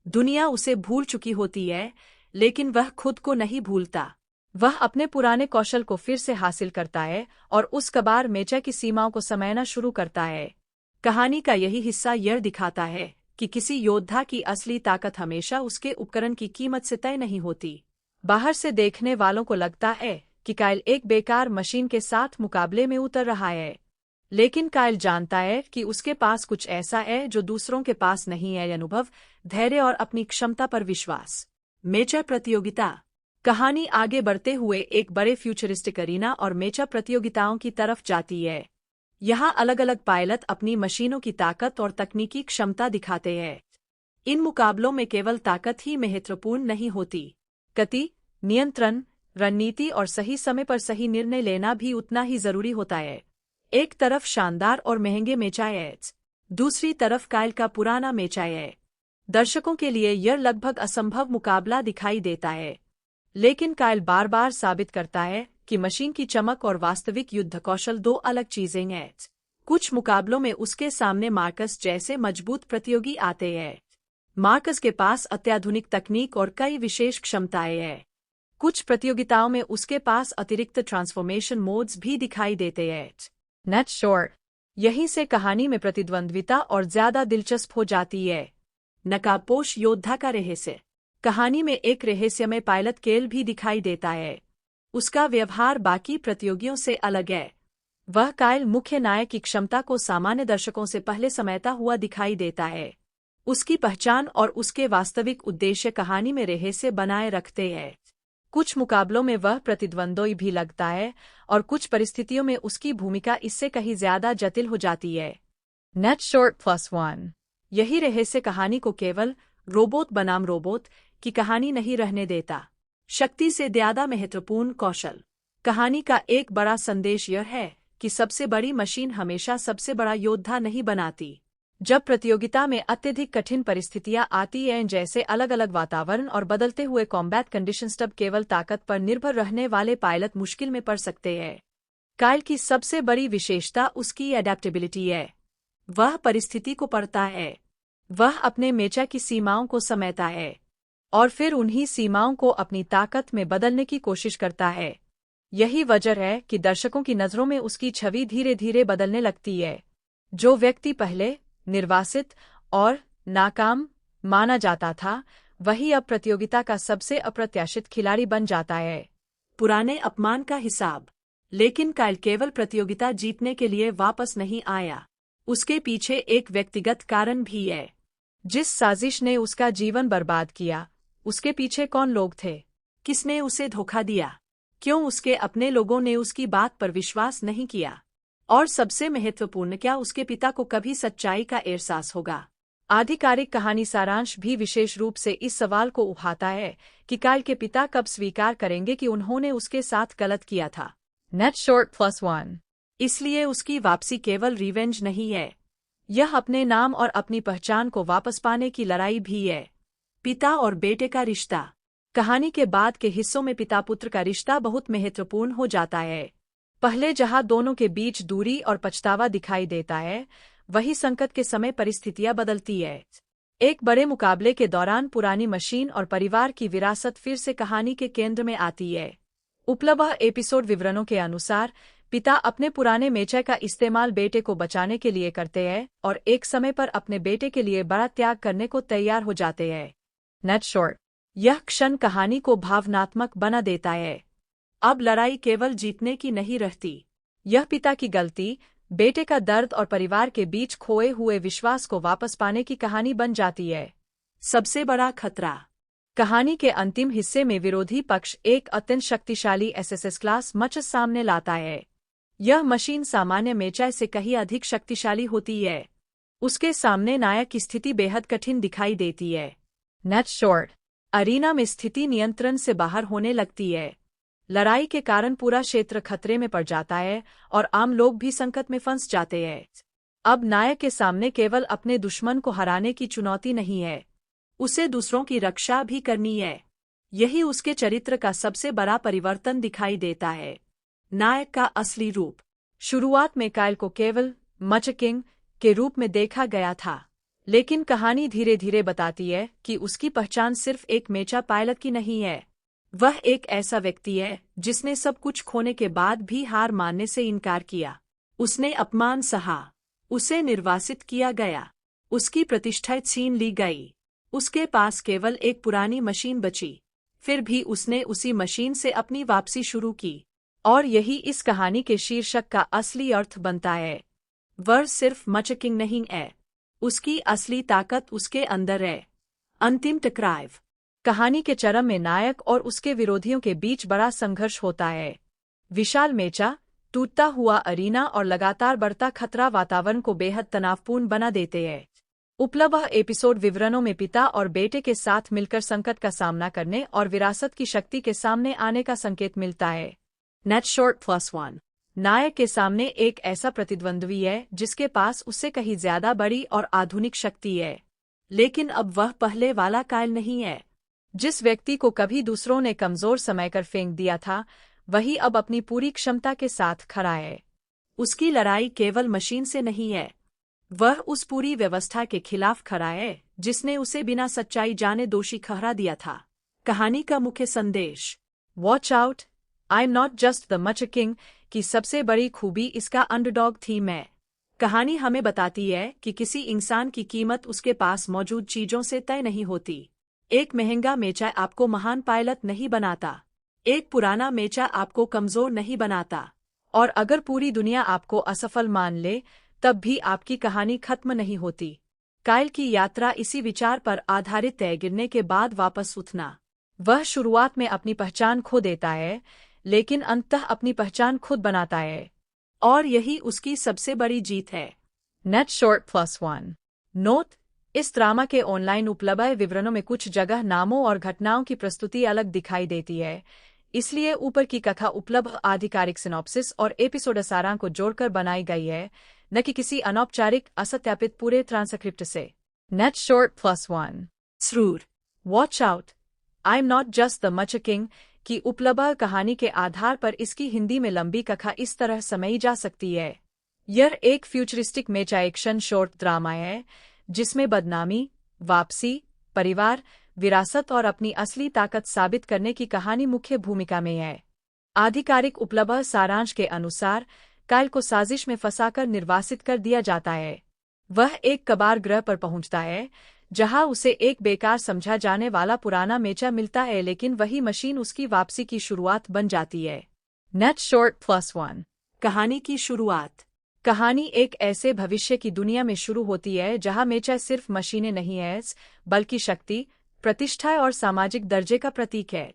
दुनिया उसे भूल चुकी होती है, लेकिन वह खुद को नहीं भूलता। वह अपने पुराने कौशल को फिर से हासिल करता है और उस कबार मेचा की सीमाओं को समझना शुरू करता है। कहानी का यही हिस्सा यह दिखाता है कि किसी योद्धा की असली ताकत हमेशा उसके उपकरण की कीमत से तय नहीं होती। बाहर से देखने वालों को लगता है कि कायल एक बेकार मशीन के साथ मुकाबले में उतर रहा है, लेकिन कायल जानता है कि उसके पास कुछ ऐसा है जो दूसरों के पास नहीं है: अनुभव, धैर्य और अपनी क्षमता पर विश्वास। मेचा प्रतियोगिता। कहानी आगे बढ़ते हुए एक बड़े फ्यूचरिस्टिक अरीना और मेचा प्रतियोगिताओं की तरफ जाती है। यहाँ अलग अलग पायलट अपनी मशीनों की ताकत और तकनीकी क्षमता दिखाते हैं। इन मुकाबलों में केवल ताकत ही महत्वपूर्ण नहीं होती, गति, नियंत्रण, रणनीति और सही समय पर सही निर्णय लेना भी उतना ही जरूरी होता है। एक तरफ शानदार और महंगे मेचा है, दूसरी तरफ कायल का पुराना मेचा है। दर्शकों के लिए यह लगभग असंभव मुकाबला दिखाई देता है, लेकिन कायल बार बार साबित करता है कि मशीन की चमक और वास्तविक युद्ध कौशल दो अलग चीजें हैं। कुछ मुकाबलों में उसके सामने मार्कस जैसे मजबूत प्रतियोगी आते हैं। मार्कस के पास अत्याधुनिक तकनीक और कई विशेष क्षमताएं हैं। कुछ प्रतियोगिताओं में उसके पास अतिरिक्त ट्रांसफॉर्मेशन मोड्स भी दिखाई देते हैं। Net short. यहीं से कहानी में प्रतिद्वंद्विता और ज्यादा दिलचस्प हो जाती है। नकाबपोश योद्धा का रहस्य। कहानी में एक रहस्यमय पायलट केल भी दिखाई देता है। उसका व्यवहार बाकी प्रतियोगियों से अलग है। वह कायल मुख्य नायक की क्षमता को सामान्य दर्शकों से पहले समझता हुआ दिखाई देता है। उसकी पहचान और उसके वास्तविक उद्देश्य कहानी में रहस्य बनाए रखते हैं। कुछ मुकाबलों में वह प्रतिद्वंद्वी भी लगता है और कुछ परिस्थितियों में उसकी भूमिका इससे कहीं ज्यादा जटिल हो जाती है। Net short +1। यही रहस्य कहानी को केवल रोबोट बनाम रोबोट की कहानी नहीं रहने देता। शक्ति से ज्यादा महत्वपूर्ण कौशल। कहानी का एक बड़ा संदेश यह है कि सबसे बड़ी मशीन हमेशा सबसे बड़ा योद्धा नहीं बनाती। जब प्रतियोगिता में अत्यधिक कठिन परिस्थितियां आती हैं, जैसे अलग अलग वातावरण और बदलते हुए कॉम्बैट कंडीशंस, तब केवल ताकत पर निर्भर रहने वाले पायलट मुश्किल में पड़ सकते हैं। कायल की सबसे बड़ी विशेषता उसकी एडेप्टेबिलिटी है। वह परिस्थिति को पढ़ता है। वह अपने मेचा की सीमाओं को समझता है और फिर उन्हीं सीमाओं को अपनी ताकत में बदलने की कोशिश करता है। यही वजह है कि दर्शकों की नज़रों में उसकी छवि धीरे धीरे बदलने लगती है। जो व्यक्ति पहले निर्वासित और नाकाम माना जाता था, वही अब प्रतियोगिता का सबसे अप्रत्याशित खिलाड़ी बन जाता है। पुराने अपमान का हिसाब। लेकिन काइल केवल प्रतियोगिता जीतने के लिए वापस नहीं आया। उसके पीछे एक व्यक्तिगत कारण भी है। जिस साजिश ने उसका जीवन बर्बाद किया, उसके पीछे कौन लोग थे? किसने उसे धोखा दिया? क्यों उसके अपने लोगों ने उसकी बात पर विश्वास नहीं किया? और सबसे महत्वपूर्ण, क्या उसके पिता को कभी सच्चाई का एहसास होगा? आधिकारिक कहानी सारांश भी विशेष रूप से इस सवाल को उठाता है कि काइल के पिता कब स्वीकार करेंगे कि उन्होंने उसके साथ गलत किया था। Net short +1। इसलिए उसकी वापसी केवल रिवेंज नहीं है, यह अपने नाम और अपनी पहचान को वापस पाने की लड़ाई भी है। पिता और बेटे का रिश्ता। कहानी के बाद के हिस्सों में पिता पुत्र का रिश्ता बहुत महत्वपूर्ण हो जाता है। पहले जहां दोनों के बीच दूरी और पछतावा दिखाई देता है, वही संकट के समय परिस्थितियां बदलती है। एक बड़े मुकाबले के दौरान पुरानी मशीन और परिवार की विरासत फिर से कहानी के केंद्र में आती है। उपलब्ध एपिसोड विवरणों के अनुसार पिता अपने पुराने मेचे का इस्तेमाल बेटे को बचाने के लिए करते हैं और एक समय पर अपने बेटे के लिए बड़ा त्याग करने को तैयार हो जाते हैं। Net short. यह क्षण कहानी को भावनात्मक बना देता है। अब लड़ाई केवल जीतने की नहीं रहती। यह पिता की गलती, बेटे का दर्द और परिवार के बीच खोए हुए विश्वास को वापस पाने की कहानी बन जाती है। सबसे बड़ा खतरा। कहानी के अंतिम हिस्से में विरोधी पक्ष एक अत्यंत शक्तिशाली एसएसएस क्लास मचस सामने लाता है। यह मशीन सामान्य मेचाई से कहीं अधिक शक्तिशाली होती है। उसके सामने नायक की स्थिति बेहद कठिन दिखाई देती है। Net short. अरीना में स्थिति नियंत्रण से बाहर होने लगती है। लड़ाई के कारण पूरा क्षेत्र खतरे में पड़ जाता है और आम लोग भी संकट में फंस जाते हैं। अब नायक के सामने केवल अपने दुश्मन को हराने की चुनौती नहीं है, उसे दूसरों की रक्षा भी करनी है। यही उसके चरित्र का सबसे बड़ा परिवर्तन दिखाई देता है। नायक का असली रूप। शुरुआत में काइल को केवल मचकिंग के रूप में देखा गया था, लेकिन कहानी धीरे धीरे बताती है कि उसकी पहचान सिर्फ एक मेचा पायलट की नहीं है। वह एक ऐसा व्यक्ति है जिसने सब कुछ खोने के बाद भी हार मानने से इनकार किया। उसने अपमान सहा, उसे निर्वासित किया गया, उसकी प्रतिष्ठा छीन ली गई। उसके पास केवल एक पुरानी मशीन बची, फिर भी उसने उसी मशीन से अपनी वापसी शुरू की। और यही इस कहानी के शीर्षक का असली अर्थ बनता है। वह सिर्फ मचकिंग नहीं है, उसकी असली ताकत उसके अंदर है। अंतिम टकराव। कहानी के चरम में नायक और उसके विरोधियों के बीच बड़ा संघर्ष होता है। विशाल मेचा, टूटता हुआ अरीना और लगातार बढ़ता खतरा वातावरण को बेहद तनावपूर्ण बना देते हैं। उपलब्ध एपिसोड विवरणों में पिता और बेटे के साथ मिलकर संकट का सामना करने और विरासत की शक्ति के सामने आने का संकेत मिलता है। Net short +1। नायक के सामने एक ऐसा प्रतिद्वंद्वी है जिसके पास उससे कहीं ज्यादा बड़ी और आधुनिक शक्ति है, लेकिन अब वह पहले वाला काइल नहीं है। जिस व्यक्ति को कभी दूसरों ने कमजोर समझकर फेंक दिया था, वही अब अपनी पूरी क्षमता के साथ खड़ा है। उसकी लड़ाई केवल मशीन से नहीं है, वह उस पूरी व्यवस्था के खिलाफ खड़ा है जिसने उसे बिना सच्चाई जाने दोषी ठहरा दिया था। कहानी का मुख्य संदेश। Watch out, I am not just the मचकिंग की सबसे बड़ी खूबी इसका अंडरडॉग थीम है। कहानी हमें बताती है कि किसी इंसान की कीमत उसके पास मौजूद चीजों से तय नहीं होती। एक महंगा मेचा आपको महान पायलट नहीं बनाता, एक पुराना मेचा आपको कमजोर नहीं बनाता, और अगर पूरी दुनिया आपको असफल मान ले, तब भी आपकी कहानी खत्म नहीं होती। काइल की यात्रा इसी विचार पर आधारित है, गिरने के बाद वापस उठना। वह शुरुआत में अपनी पहचान खो देता है, लेकिन अंततः अपनी पहचान खुद बनाता है, और यही उसकी सबसे बड़ी जीत है। Net short +1। नोट: इस ड्रामा के ऑनलाइन उपलब्ध विवरणों में कुछ जगह नामों और घटनाओं की प्रस्तुति अलग दिखाई देती है, इसलिए ऊपर की कथा उपलब्ध आधिकारिक सिनॉप्सिस और एपिसोड सारांश को जोड़कर बनाई गई है, न कि किसी अनौपचारिक असत्यापित पूरे ट्रांसक्रिप्ट से। Net short +1। स्रूर। Watch out, I am not just the मचकिंग की उपलब्ध कहानी के आधार पर इसकी हिंदी में लंबी कथा इस तरह समझी जा सकती है। यह एक फ्यूचरिस्टिक मेचा एक्शन शॉर्ट ड्रामा है जिसमें बदनामी, वापसी, परिवार, विरासत और अपनी असली ताकत साबित करने की कहानी मुख्य भूमिका में है। आधिकारिक उपलब्ध सारांश के अनुसार काइल को साजिश में फंसाकर निर्वासित कर दिया जाता है। वह एक कबाड़ गृह पर पहुंचता है जहां उसे एक बेकार समझा जाने वाला पुराना मेचा मिलता है, लेकिन वही मशीन उसकी वापसी की शुरुआत बन जाती है। नेट शॉर्ट +1 कहानी की शुरुआत। कहानी एक ऐसे भविष्य की दुनिया में शुरू होती है जहां मेचा सिर्फ मशीनें नहीं है, बल्कि शक्ति, प्रतिष्ठा और सामाजिक दर्जे का प्रतीक है।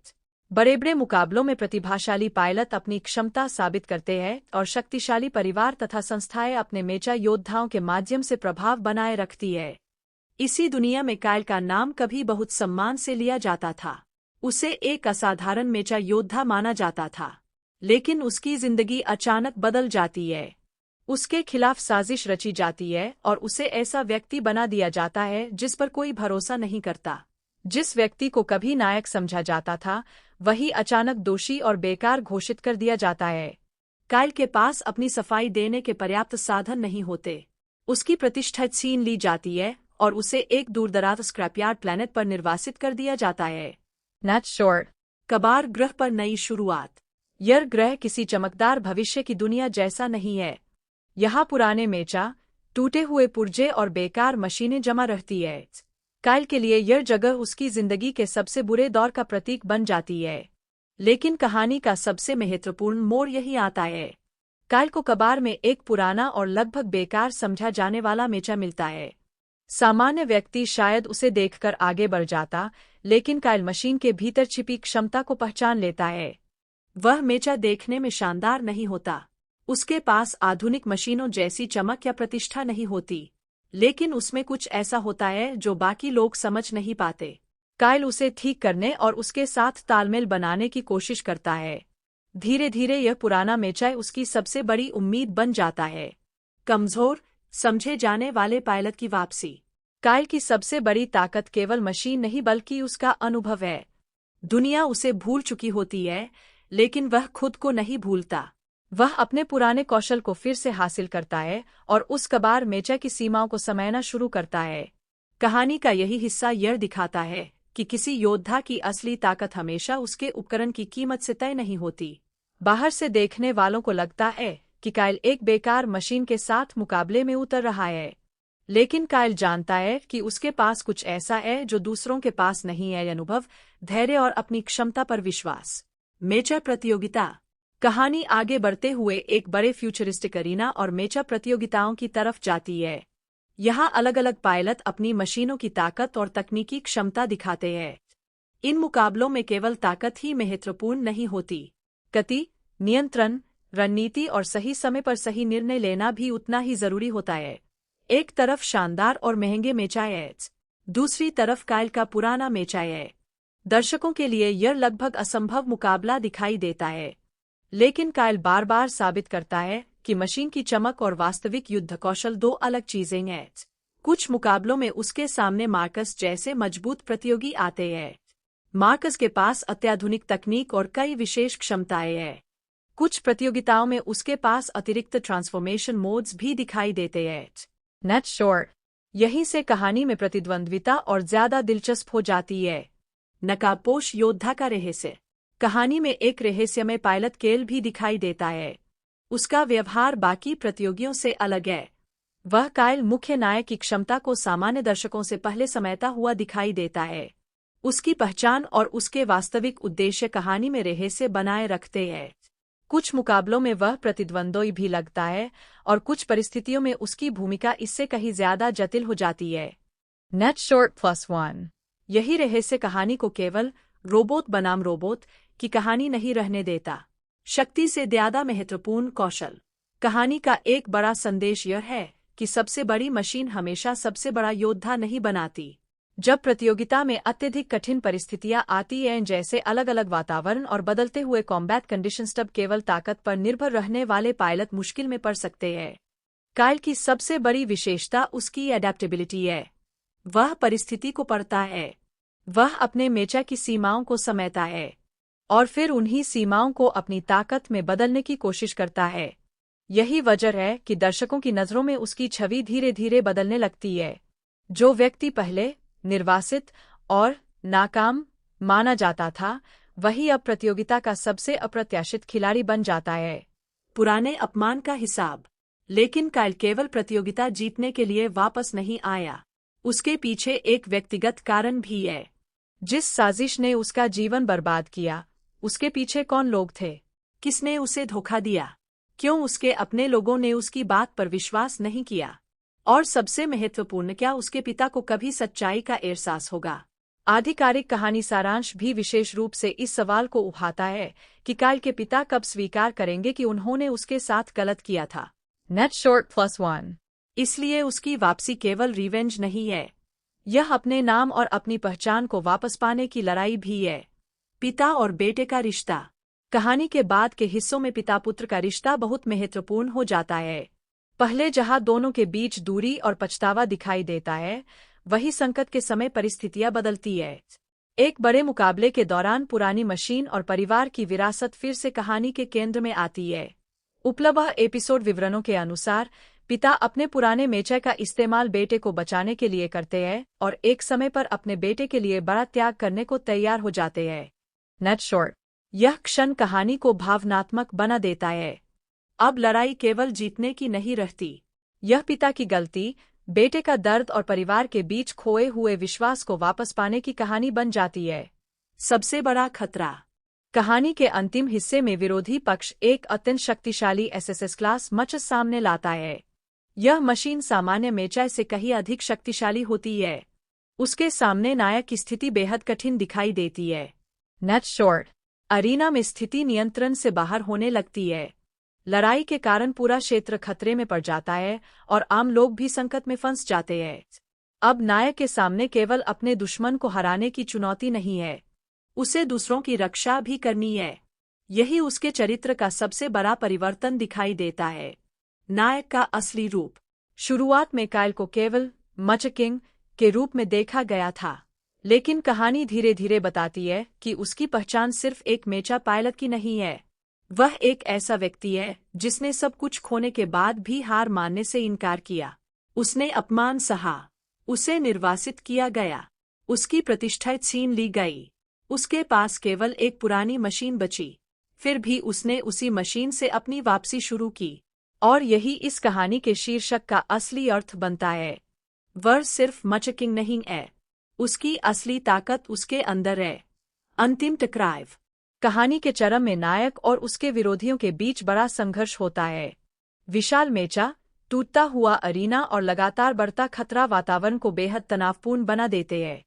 बड़े बड़े मुकाबलों में प्रतिभाशाली पायलट अपनी क्षमता साबित करते हैं और शक्तिशाली परिवार तथा संस्थाएं अपने मेचा योद्धाओं के माध्यम से प्रभाव बनाए रखती है। इसी दुनिया में काइल का नाम कभी बहुत सम्मान से लिया जाता था। उसे एक असाधारण मेचा योद्धा माना जाता था, लेकिन उसकी जिंदगी अचानक बदल जाती है। उसके खिलाफ साजिश रची जाती है और उसे ऐसा व्यक्ति बना दिया जाता है जिस पर कोई भरोसा नहीं करता। जिस व्यक्ति को कभी नायक समझा जाता था, वही अचानक दोषी और बेकार घोषित कर दिया जाता है। काइल के पास अपनी सफाई देने के पर्याप्त साधन नहीं होते। उसकी प्रतिष्ठा छीन ली जाती है और उसे एक दूरदराज स्क्रैपयार्ड प्लैनेट पर निर्वासित कर दिया जाता है। नेट शॉर्ट कबार ग्रह पर नई शुरुआत। यह ग्रह किसी चमकदार भविष्य की दुनिया जैसा नहीं है। यहाँ पुराने मेचा, टूटे हुए पुर्जे और बेकार मशीनें जमा रहती है। काइल के लिए यह जगह उसकी जिंदगी के सबसे बुरे दौर का प्रतीक बन जाती है। लेकिन कहानी का सबसे महत्वपूर्ण मोड़ यही आता है। काइल को कबार में एक पुराना और लगभग बेकार समझा जाने वाला मेचा मिलता है। सामान्य व्यक्ति शायद उसे देखकर आगे बढ़ जाता, लेकिन काइल मशीन के भीतर छिपी क्षमता को पहचान लेता है। वह मेचा देखने में शानदार नहीं होता। उसके पास आधुनिक मशीनों जैसी चमक या प्रतिष्ठा नहीं होती, लेकिन उसमें कुछ ऐसा होता है जो बाकी लोग समझ नहीं पाते। काइल उसे ठीक करने और उसके साथ तालमेल बनाने की कोशिश करता है। धीरे धीरे यह पुराना मेचा उसकी सबसे बड़ी उम्मीद बन जाता है। कमजोर समझे जाने वाले पायलट की वापसी। काइल की सबसे बड़ी ताकत केवल मशीन नहीं बल्कि उसका अनुभव है। दुनिया उसे भूल चुकी होती है, लेकिन वह खुद को नहीं भूलता। वह अपने पुराने कौशल को फिर से हासिल करता है और उस कबार मेचा की सीमाओं को समझना शुरू करता है। कहानी का यही हिस्सा यह दिखाता है कि किसी योद्धा की असली ताकत हमेशा उसके उपकरण की कीमत से तय नहीं होती। बाहर से देखने वालों को लगता है कि काइल एक बेकार मशीन के साथ मुकाबले में उतर रहा है, लेकिन काइल जानता है कि उसके पास कुछ ऐसा है जो दूसरों के पास नहीं है: अनुभव, धैर्य और अपनी क्षमता पर विश्वास। मेचा प्रतियोगिता। कहानी आगे बढ़ते हुए एक बड़े फ्यूचरिस्टिक अरीना और मेचा प्रतियोगिताओं की तरफ जाती है। यहाँ अलग अलग पायलट अपनी मशीनों की ताकत और तकनीकी क्षमता दिखाते हैं। इन मुकाबलों में केवल ताकत ही महत्वपूर्ण नहीं होती, गति, नियंत्रण, रणनीति और सही समय पर सही निर्णय लेना भी उतना ही जरूरी होता है। एक तरफ शानदार और महंगे मेचा है, दूसरी तरफ काइल का पुराना मेचा है। दर्शकों के लिए यह लगभग असंभव मुकाबला दिखाई देता है, लेकिन काइल बार बार साबित करता है कि मशीन की चमक और वास्तविक युद्ध कौशल दो अलग चीजें हैं। कुछ मुकाबलों में उसके सामने मार्कस जैसे मजबूत प्रतियोगी आते हैं। मार्कस के पास अत्याधुनिक तकनीक और कई विशेष क्षमताएं हैं। कुछ प्रतियोगिताओं में उसके पास अतिरिक्त ट्रांसफॉर्मेशन मोड्स भी दिखाई देते हैं। Net short. यहीं से कहानी में प्रतिद्वंद्विता और ज्यादा दिलचस्प हो जाती है। नकाबपोश योद्धा का रहस्य। कहानी में एक रहस्यमय पायलट केल भी दिखाई देता है। उसका व्यवहार बाकी प्रतियोगियों से अलग है। वह काइल मुख्य नायक की क्षमता को सामान्य दर्शकों से पहले समझता हुआ दिखाई देता है। उसकी पहचान और उसके वास्तविक उद्देश्य कहानी में रहस्य बनाए रखते हैं। कुछ मुकाबलों में वह प्रतिद्वंद्वी भी लगता है और कुछ परिस्थितियों में उसकी भूमिका इससे कहीं ज्यादा जटिल हो जाती है। Net short +1। यही रहस्य कहानी को केवल रोबोट बनाम रोबोट की कहानी नहीं रहने देता। शक्ति से ज्यादा महत्वपूर्ण कौशल। कहानी का एक बड़ा संदेश यह है कि सबसे बड़ी मशीन हमेशा सबसे बड़ा योद्धा नहीं बनाती। जब प्रतियोगिता में अत्यधिक कठिन परिस्थितियां आती हैं, जैसे अलग अलग वातावरण और बदलते हुए कॉम्बैट कंडीशंस, तब केवल ताकत पर निर्भर रहने वाले पायलट मुश्किल में पड़ सकते हैं। काइल की सबसे बड़ी विशेषता उसकी एडेप्टेबिलिटी है। वह परिस्थिति को पढ़ता है, वह अपने मेचा की सीमाओं को समझता है और फिर उन्हीं सीमाओं को अपनी ताकत में बदलने की कोशिश करता है। यही वजह है कि दर्शकों की नज़रों में उसकी छवि धीरे धीरे बदलने लगती है। जो व्यक्ति पहले निर्वासित और नाकाम माना जाता था, वही अब प्रतियोगिता का सबसे अप्रत्याशित खिलाड़ी बन जाता है। पुराने अपमान का हिसाब। लेकिन काइल केवल प्रतियोगिता जीतने के लिए वापस नहीं आया। उसके पीछे एक व्यक्तिगत कारण भी है। जिस साजिश ने उसका जीवन बर्बाद किया, उसके पीछे कौन लोग थे? किसने उसे धोखा दिया? क्यों उसके अपने लोगों ने उसकी बात पर विश्वास नहीं किया? और सबसे महत्वपूर्ण, क्या उसके पिता को कभी सच्चाई का एहसास होगा? आधिकारिक कहानी सारांश भी विशेष रूप से इस सवाल को उठाता है कि काइल के पिता कब स्वीकार करेंगे कि उन्होंने उसके साथ गलत किया था। Net short +1। इसलिए उसकी वापसी केवल रिवेंज नहीं है, यह अपने नाम और अपनी पहचान को वापस पाने की लड़ाई भी है। पिता और बेटे का रिश्ता। कहानी के बाद के हिस्सों में पिता पुत्र का रिश्ता बहुत महत्वपूर्ण हो जाता है। पहले जहां दोनों के बीच दूरी और पछतावा दिखाई देता है, वही संकट के समय परिस्थितियां बदलती है। एक बड़े मुकाबले के दौरान पुरानी मशीन और परिवार की विरासत फिर से कहानी के केंद्र में आती है। उपलब्ध एपिसोड विवरणों के अनुसार पिता अपने पुराने मेचे का इस्तेमाल बेटे को बचाने के लिए करते हैं और एक समय पर अपने बेटे के लिए बड़ा त्याग करने को तैयार हो जाते हैं। Net short. यह क्षण कहानी को भावनात्मक बना देता है। अब लड़ाई केवल जीतने की नहीं रहती। यह पिता की गलती, बेटे का दर्द और परिवार के बीच खोए हुए विश्वास को वापस पाने की कहानी बन जाती है। सबसे बड़ा खतरा। कहानी के अंतिम हिस्से में विरोधी पक्ष एक अत्यंत शक्तिशाली एसएसएस क्लास मचस सामने लाता है। यह मशीन सामान्य मेचाई से कहीं अधिक शक्तिशाली होती है। उसके सामने नायक की स्थिति बेहद कठिन दिखाई देती है। Net short. अरीना में स्थिति नियंत्रण से बाहर होने लगती है। लड़ाई के कारण पूरा क्षेत्र खतरे में पड़ जाता है और आम लोग भी संकट में फंस जाते हैं। अब नायक के सामने केवल अपने दुश्मन को हराने की चुनौती नहीं है, उसे दूसरों की रक्षा भी करनी है। यही उसके चरित्र का सबसे बड़ा परिवर्तन दिखाई देता है। नायक का असली रूप। शुरुआत में काइल को केवल मचकिंग के रूप में देखा गया था, लेकिन कहानी धीरे धीरे बताती है कि उसकी पहचान सिर्फ एक मेचा पायलट की नहीं है। वह एक ऐसा व्यक्ति है जिसने सब कुछ खोने के बाद भी हार मानने से इनकार किया। उसने अपमान सहा, उसे निर्वासित किया गया, उसकी प्रतिष्ठा छीन ली गई। उसके पास केवल एक पुरानी मशीन बची, फिर भी उसने उसी मशीन से अपनी वापसी शुरू की। और यही इस कहानी के शीर्षक का असली अर्थ बनता है। वह सिर्फ मचकिंग नहीं है, उसकी असली ताकत उसके अंदर है। अंतिम टकराव। कहानी के चरम में नायक और उसके विरोधियों के बीच बड़ा संघर्ष होता है। विशाल मेचा, टूटता हुआ अरीना और लगातार बढ़ता खतरा वातावरण को बेहद तनावपूर्ण बना देते हैं।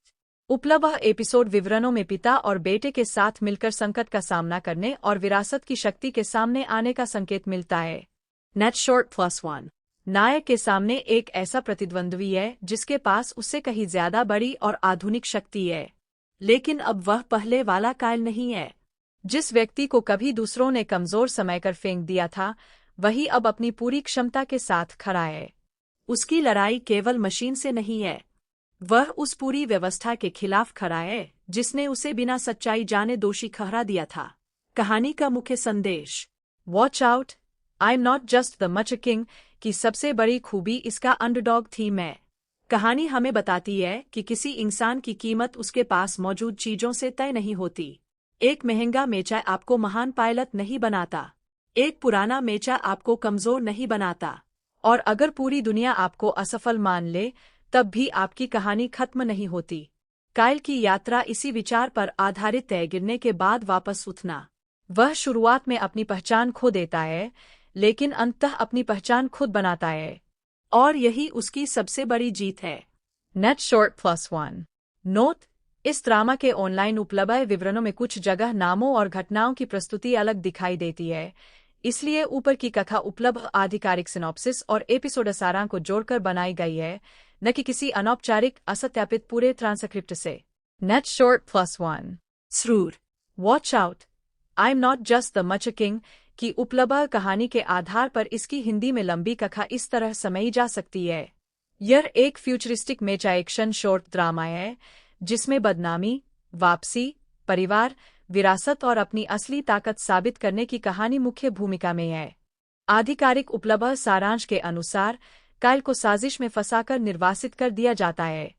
उपलब्ध एपिसोड विवरणों में पिता और बेटे के साथ मिलकर संकट का सामना करने और विरासत की शक्ति के सामने आने का संकेत मिलता है। Net short +1। नायक के सामने एक ऐसा प्रतिद्वंद्वी है जिसके पास उससे कहीं ज्यादा बड़ी और आधुनिक शक्ति है, लेकिन अब वह पहले वाला काइल नहीं है। जिस व्यक्ति को कभी दूसरों ने कमजोर समझकर फेंक दिया था, वही अब अपनी पूरी क्षमता के साथ खड़ा है। उसकी लड़ाई केवल मशीन से नहीं है, वह उस पूरी व्यवस्था के खिलाफ खड़ा है जिसने उसे बिना सच्चाई जाने दोषी ठहरा दिया था। कहानी का मुख्य संदेश। Watch out, I am not just the मचकिंग की सबसे बड़ी खूबी इसका अंडरडॉग थीम है। कहानी हमें बताती है कि किसी इंसान की कीमत उसके पास मौजूद चीजों से तय नहीं होती। एक महंगा मेचा आपको महान पायलट नहीं बनाता, एक पुराना मेचा आपको कमजोर नहीं बनाता। और अगर पूरी दुनिया आपको असफल मान ले, तब भी आपकी कहानी खत्म नहीं होती। काइल की यात्रा इसी विचार पर आधारित है, गिरने के बाद वापस उठना। वह शुरुआत में अपनी पहचान खो देता है, लेकिन अंततः अपनी पहचान खुद बनाता है। और यही उसकी सबसे बड़ी जीत है। Net short +1। नोट: इस ड्रामा के ऑनलाइन उपलब्ध विवरणों में कुछ जगह नामों और घटनाओं की प्रस्तुति अलग दिखाई देती है, इसलिए ऊपर की कथा उपलब्ध आधिकारिक सिनॉप्सिस और एपिसोड सारांश को जोड़कर बनाई गई है, न कि किसी अनौपचारिक असत्यापित पूरे ट्रांसक्रिप्ट से। Net short +1। स्रूर। Watch out, I am not just the मचकिंग की उपलब्ध कहानी के आधार पर इसकी हिंदी में लंबी कथा इस तरह समझी जा सकती है। यह एक फ्यूचरिस्टिक मेचा एक्शन शॉर्ट ड्रामा है जिसमें बदनामी, वापसी, परिवार, विरासत और अपनी असली ताकत साबित करने की कहानी मुख्य भूमिका में है। आधिकारिक उपलब्ध सारांश के अनुसार काइल को साजिश में फंसाकर निर्वासित कर दिया जाता है।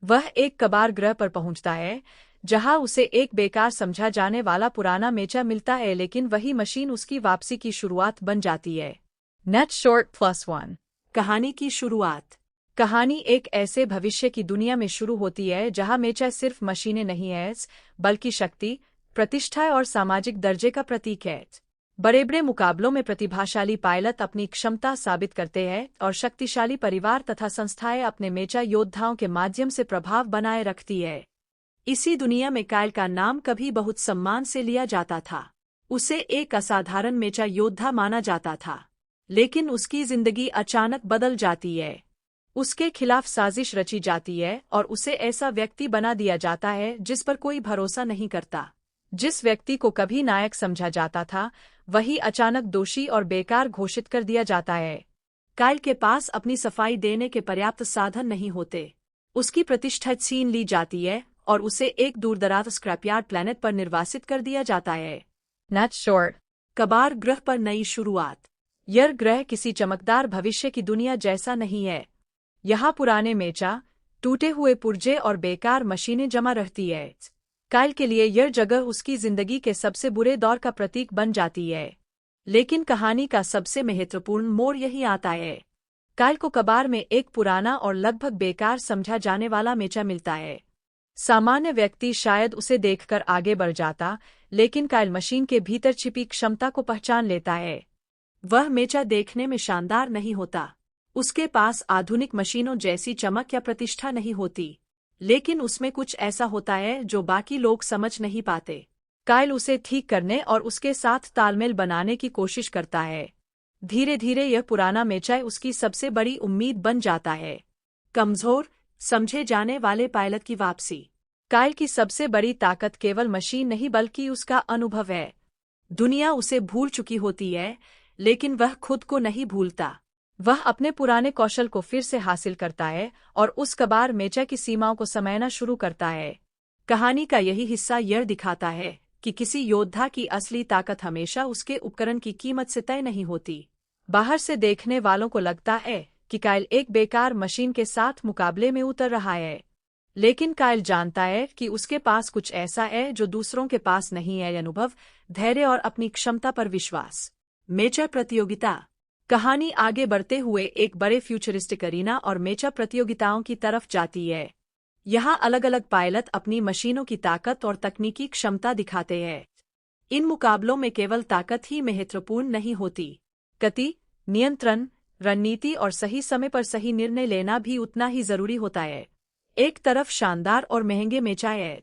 वह एक कबाड़ ग्रह पर पहुंचता है जहां उसे एक बेकार समझा जाने वाला पुराना मेचा मिलता है, लेकिन वही मशीन उसकी वापसी की शुरुआत बन जाती है। Net short +1। कहानी की शुरुआत। कहानी एक ऐसे भविष्य की दुनिया में शुरू होती है जहां मेचा सिर्फ मशीनें नहीं है, बल्कि शक्ति, प्रतिष्ठा और सामाजिक दर्जे का प्रतीक है। बड़े-बड़े मुकाबलों में प्रतिभाशाली पायलट अपनी क्षमता साबित करते हैं और शक्तिशाली परिवार तथा संस्थाएं अपने मेचा योद्धाओं के माध्यम से प्रभाव बनाए रखती है। इसी दुनिया में कायल का नाम कभी बहुत सम्मान से लिया जाता था। उसे एक असाधारण मेचा योद्धा माना जाता था, लेकिन उसकी जिंदगी अचानक बदल जाती है। उसके खिलाफ साजिश रची जाती है और उसे ऐसा व्यक्ति बना दिया जाता है जिस पर कोई भरोसा नहीं करता। जिस व्यक्ति को कभी नायक समझा जाता था, वही अचानक दोषी और बेकार घोषित कर दिया जाता है। कायल के पास अपनी सफाई देने के पर्याप्त साधन नहीं होते। उसकी प्रतिष्ठा छीन ली जाती है और उसे एक दूरदराज स्क्रैपयार्ड प्लैनेट पर निर्वासित कर दिया जाता है। नट शोर कबार ग्रह पर नई शुरुआत। यह ग्रह किसी चमकदार भविष्य की दुनिया जैसा नहीं है। यहाँ पुराने मेचा, टूटे हुए पुर्जे और बेकार मशीनें जमा रहती है। कायल के लिए यह जगह उसकी जिंदगी के सबसे बुरे दौर का प्रतीक बन जाती है। लेकिन कहानी का सबसे महत्वपूर्ण मोड़ यही आता है। कायल को कबार में एक पुराना और लगभग बेकार समझा जाने वाला मेचा मिलता है। सामान्य व्यक्ति शायद उसे देखकर आगे बढ़ जाता, लेकिन कायल मशीन के भीतर छिपी क्षमता को पहचान लेता है। वह मेचा देखने में शानदार नहीं होता। उसके पास आधुनिक मशीनों जैसी चमक या प्रतिष्ठा नहीं होती, लेकिन उसमें कुछ ऐसा होता है जो बाकी लोग समझ नहीं पाते। कायल उसे ठीक करने और उसके साथ तालमेल बनाने की कोशिश करता है। धीरे धीरे यह पुराना मेचा उसकी सबसे बड़ी उम्मीद बन जाता है। कमजोर, समझे जाने वाले पायलट की वापसी। कायल की सबसे बड़ी ताकत केवल मशीन नहीं बल्कि उसका अनुभव है। दुनिया उसे भूल चुकी होती है, लेकिन वह खुद को नहीं भूलता। वह अपने पुराने कौशल को फिर से हासिल करता है और उस कबार मेचा की सीमाओं को समझना शुरू करता है। कहानी का यही हिस्सा यह दिखाता है कि किसी योद्धा की असली ताकत हमेशा उसके उपकरण की कीमत से तय नहीं होती। बाहर से देखने वालों को लगता है कि कायल एक बेकार मशीन के साथ मुकाबले में उतर रहा है, लेकिन कायल जानता है कि उसके पास कुछ ऐसा है जो दूसरों के पास नहीं है: अनुभव, धैर्य और अपनी क्षमता पर विश्वास। मेचा प्रतियोगिता। कहानी आगे बढ़ते हुए एक बड़े फ्यूचरिस्टिक अरीना और मेचा प्रतियोगिताओं की तरफ जाती है। यहाँ अलग अलग पायलट अपनी मशीनों की ताकत और तकनीकी क्षमता दिखाते हैं। इन मुकाबलों में केवल ताकत ही महत्वपूर्ण नहीं होती, गति, नियंत्रण, रणनीति और सही समय पर सही निर्णय लेना भी उतना ही जरूरी होता है। एक तरफ शानदार और महंगे मेचा है,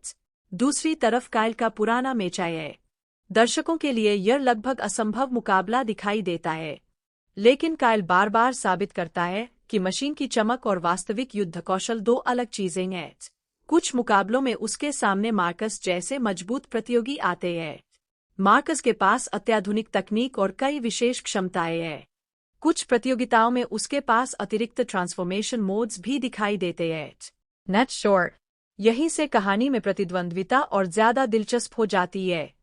दूसरी तरफ कायल का पुराना मेचा है। दर्शकों के लिए यह लगभग असंभव मुकाबला दिखाई देता है, लेकिन कायल बार बार साबित करता है कि मशीन की चमक और वास्तविक युद्ध कौशल दो अलग चीजें हैं। कुछ मुकाबलों में उसके सामने मार्कस जैसे मजबूत प्रतियोगी आते हैं। मार्कस के पास अत्याधुनिक तकनीक और कई विशेष क्षमताएं हैं। कुछ प्रतियोगिताओं में उसके पास अतिरिक्त ट्रांसफॉर्मेशन मोड्स भी दिखाई देते हैं। नट शोर यहीं से कहानी में प्रतिद्वंद्विता और ज्यादा दिलचस्प हो जाती है।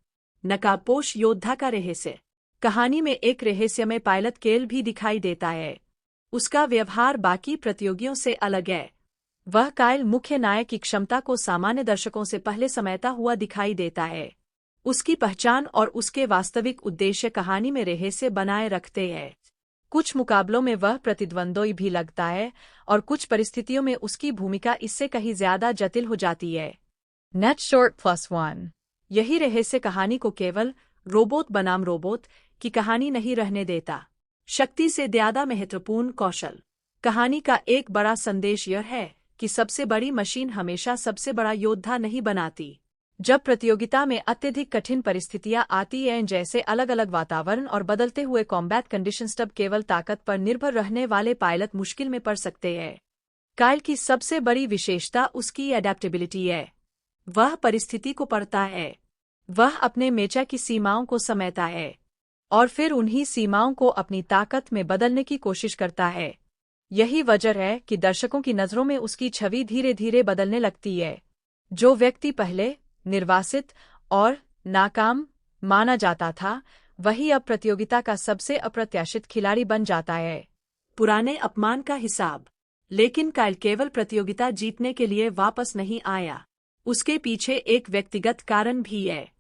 नकाबपोश योद्धा का रहस्य। कहानी में एक रहस्यमय पायलट केल भी दिखाई देता है। उसका व्यवहार बाकी प्रतियोगियों से अलग है। वह कायल मुख्य नायक की क्षमता को सामान्य दर्शकों से पहले समझता हुआ दिखाई देता है। उसकी पहचान और उसके वास्तविक उद्देश्य कहानी में रहस्य बनाए रखते हैं। कुछ मुकाबलों में वह प्रतिद्वंद्वी भी लगता है और कुछ परिस्थितियों में उसकी भूमिका इससे कहीं ज्यादा जटिल हो जाती है। Net short +1। यही रहस्य कहानी को केवल रोबोट बनाम रोबोट की कहानी नहीं रहने देता। शक्ति से ज्यादा महत्वपूर्ण कौशल। कहानी का एक बड़ा संदेश यह है कि सबसे बड़ी मशीन हमेशा सबसे बड़ा योद्धा नहीं बनाती। जब प्रतियोगिता में अत्यधिक कठिन परिस्थितियां आती हैं, जैसे अलग अलग वातावरण और बदलते हुए कॉम्बैट कंडीशंस, तब केवल ताकत पर निर्भर रहने वाले पायलट मुश्किल में पड़ सकते हैं। कायल की सबसे बड़ी विशेषता उसकी एडेप्टेबिलिटी है। वह परिस्थिति को पढ़ता है। वह अपने मेचा की सीमाओं को समझता है और फिर उन्हीं सीमाओं को अपनी ताकत में बदलने की कोशिश करता है। यही वजह है कि दर्शकों की नज़रों में उसकी छवि धीरे धीरे बदलने लगती है। जो व्यक्ति पहले निर्वासित और नाकाम माना जाता था, वही अब प्रतियोगिता का सबसे अप्रत्याशित खिलाड़ी बन जाता है। पुराने अपमान का हिसाब। लेकिन कायल केवल प्रतियोगिता जीतने के लिए वापस नहीं आया। उसके पीछे एक व्यक्तिगत कारण भी है।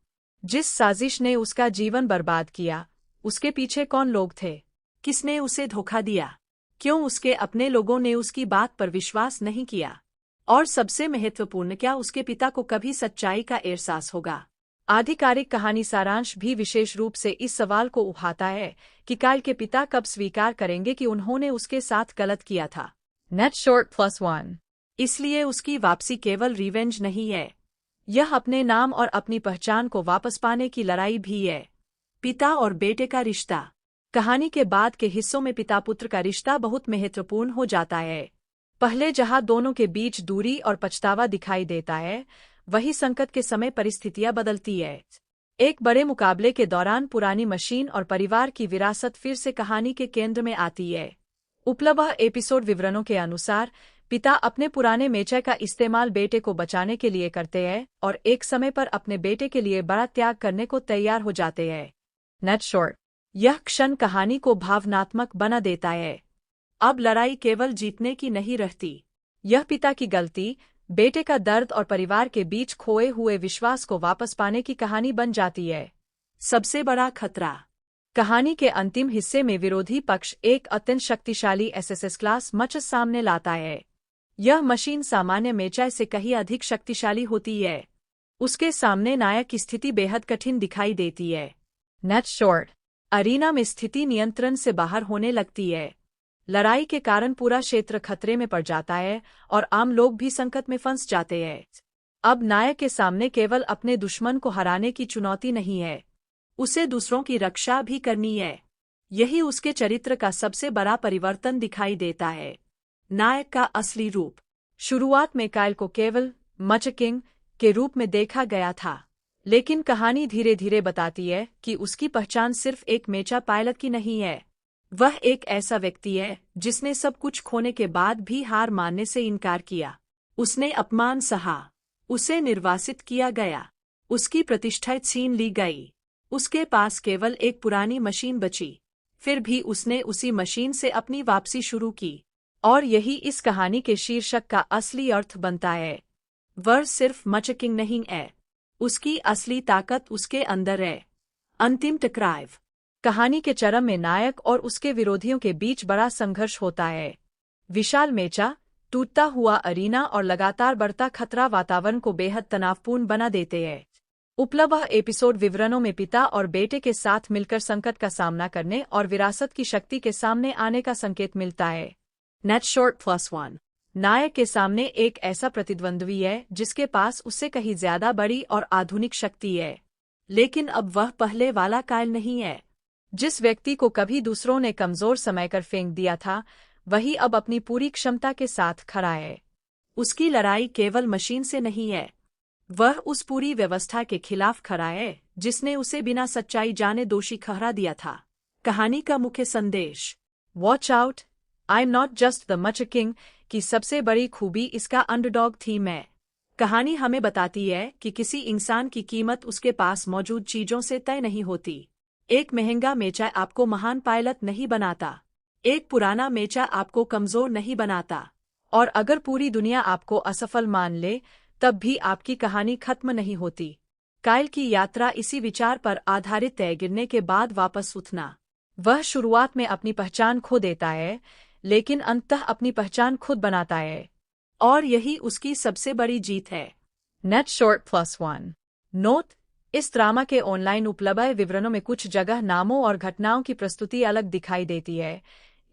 जिस साजिश ने उसका जीवन बर्बाद किया, उसके पीछे कौन लोग थे? किसने उसे धोखा दिया? क्यों उसके अपने लोगों ने उसकी बात पर विश्वास नहीं किया? और सबसे महत्वपूर्ण, क्या उसके पिता को कभी सच्चाई का एहसास होगा? आधिकारिक कहानी सारांश भी विशेष रूप से इस सवाल को उठाता है कि काइल के पिता कब स्वीकार करेंगे कि उन्होंने उसके साथ गलत किया था। Net short +1। इसलिए उसकी वापसी केवल रिवेंज नहीं है, यह अपने नाम और अपनी पहचान को वापस पाने की लड़ाई भी है। पिता और बेटे का रिश्ता। कहानी के बाद के हिस्सों में पिता पुत्र का रिश्ता बहुत महत्वपूर्ण हो जाता है। पहले जहां दोनों के बीच दूरी और पछतावा दिखाई देता है, वही संकट के समय परिस्थितियां बदलती है। एक बड़े मुकाबले के दौरान पुरानी मशीन और परिवार की विरासत फिर से कहानी के केंद्र में आती है। उपलब्ध एपिसोड विवरणों के अनुसार पिता अपने पुराने मेचे का इस्तेमाल बेटे को बचाने के लिए करते हैं और एक समय पर अपने बेटे के लिए बड़ा त्याग करने को तैयार हो जाते हैं। Net short. यह क्षण कहानी को भावनात्मक बना देता है। अब लड़ाई केवल जीतने की नहीं रहती, यह पिता की गलती, बेटे का दर्द और परिवार के बीच खोए हुए विश्वास को वापस पाने की कहानी बन जाती है। सबसे बड़ा खतरा। कहानी के अंतिम हिस्से में विरोधी पक्ष एक अत्यंत शक्तिशाली एसएसएस क्लास मचस सामने लाता है। यह मशीन सामान्य मेचाई से कहीं अधिक शक्तिशाली होती है। उसके सामने नायक की स्थिति बेहद कठिन दिखाई देती है। Net short. अरीना में स्थिति नियंत्रण से बाहर होने लगती है। लड़ाई के कारण पूरा क्षेत्र खतरे में पड़ जाता है और आम लोग भी संकट में फंस जाते हैं। अब नायक के सामने केवल अपने दुश्मन को हराने की चुनौती नहीं है, उसे दूसरों की रक्षा भी करनी है। यही उसके चरित्र का सबसे बड़ा परिवर्तन दिखाई देता है। नायक का असली रूप। शुरुआत में काइल को केवल मचकिंग के रूप में देखा गया था, लेकिन कहानी धीरे धीरे बताती है कि उसकी पहचान सिर्फ एक मेचा पायलट की नहीं है। वह एक ऐसा व्यक्ति है जिसने सब कुछ खोने के बाद भी हार मानने से इनकार किया। उसने अपमान सहा, उसे निर्वासित किया गया, उसकी प्रतिष्ठा छीन ली गई। उसके पास केवल एक पुरानी मशीन बची, फिर भी उसने उसी मशीन से अपनी वापसी शुरू की। और यही इस कहानी के शीर्षक का असली अर्थ बनता है। वह सिर्फ मचकिंग नहीं है, उसकी असली ताकत उसके अंदर है। अंतिम टकराव। कहानी के चरम में नायक और उसके विरोधियों के बीच बड़ा संघर्ष होता है। विशाल मेचा, टूटता हुआ अरीना और लगातार बढ़ता खतरा वातावरण को बेहद तनावपूर्ण बना देते हैं। उपलब्ध एपिसोड विवरणों में पिता और बेटे के साथ मिलकर संकट का सामना करने और विरासत की शक्ति के सामने आने का संकेत मिलता है। Net short +1। नायक के सामने एक ऐसा प्रतिद्वंद्वी है जिसके पास उससे कहीं ज्यादा बड़ी और आधुनिक शक्ति है, लेकिन अब वह पहले वाला काइल नहीं है। जिस व्यक्ति को कभी दूसरों ने कमजोर समझकर फेंक दिया था, वही अब अपनी पूरी क्षमता के साथ खड़ा है। उसकी लड़ाई केवल मशीन से नहीं है, वह उस पूरी व्यवस्था के खिलाफ खड़ा है जिसने उसे बिना सच्चाई जाने दोषी ठहरा दिया था। कहानी का मुख्य संदेश। Watch out, I am not just the मचकिंग की सबसे बड़ी खूबी इसका अंडरडॉग थीम है। कहानी हमें बताती है कि किसी इंसान की कीमत उसके पास मौजूद चीजों से तय नहीं होती। एक महंगा मेचा आपको महान पायलट नहीं बनाता, एक पुराना मेचा आपको कमजोर नहीं बनाता, और अगर पूरी दुनिया आपको असफल मान ले, तब भी आपकी कहानी खत्म नहीं होती। काइल की यात्रा इसी विचार पर आधारित है, गिरने के बाद वापस उठना। वह शुरुआत में अपनी पहचान खो देता है, लेकिन अंततः अपनी पहचान खुद बनाता है, और यही उसकी सबसे बड़ी जीत है। Net short +1। नोट: इस ड्रामा के ऑनलाइन उपलब्ध विवरणों में कुछ जगह नामों और घटनाओं की प्रस्तुति अलग दिखाई देती है,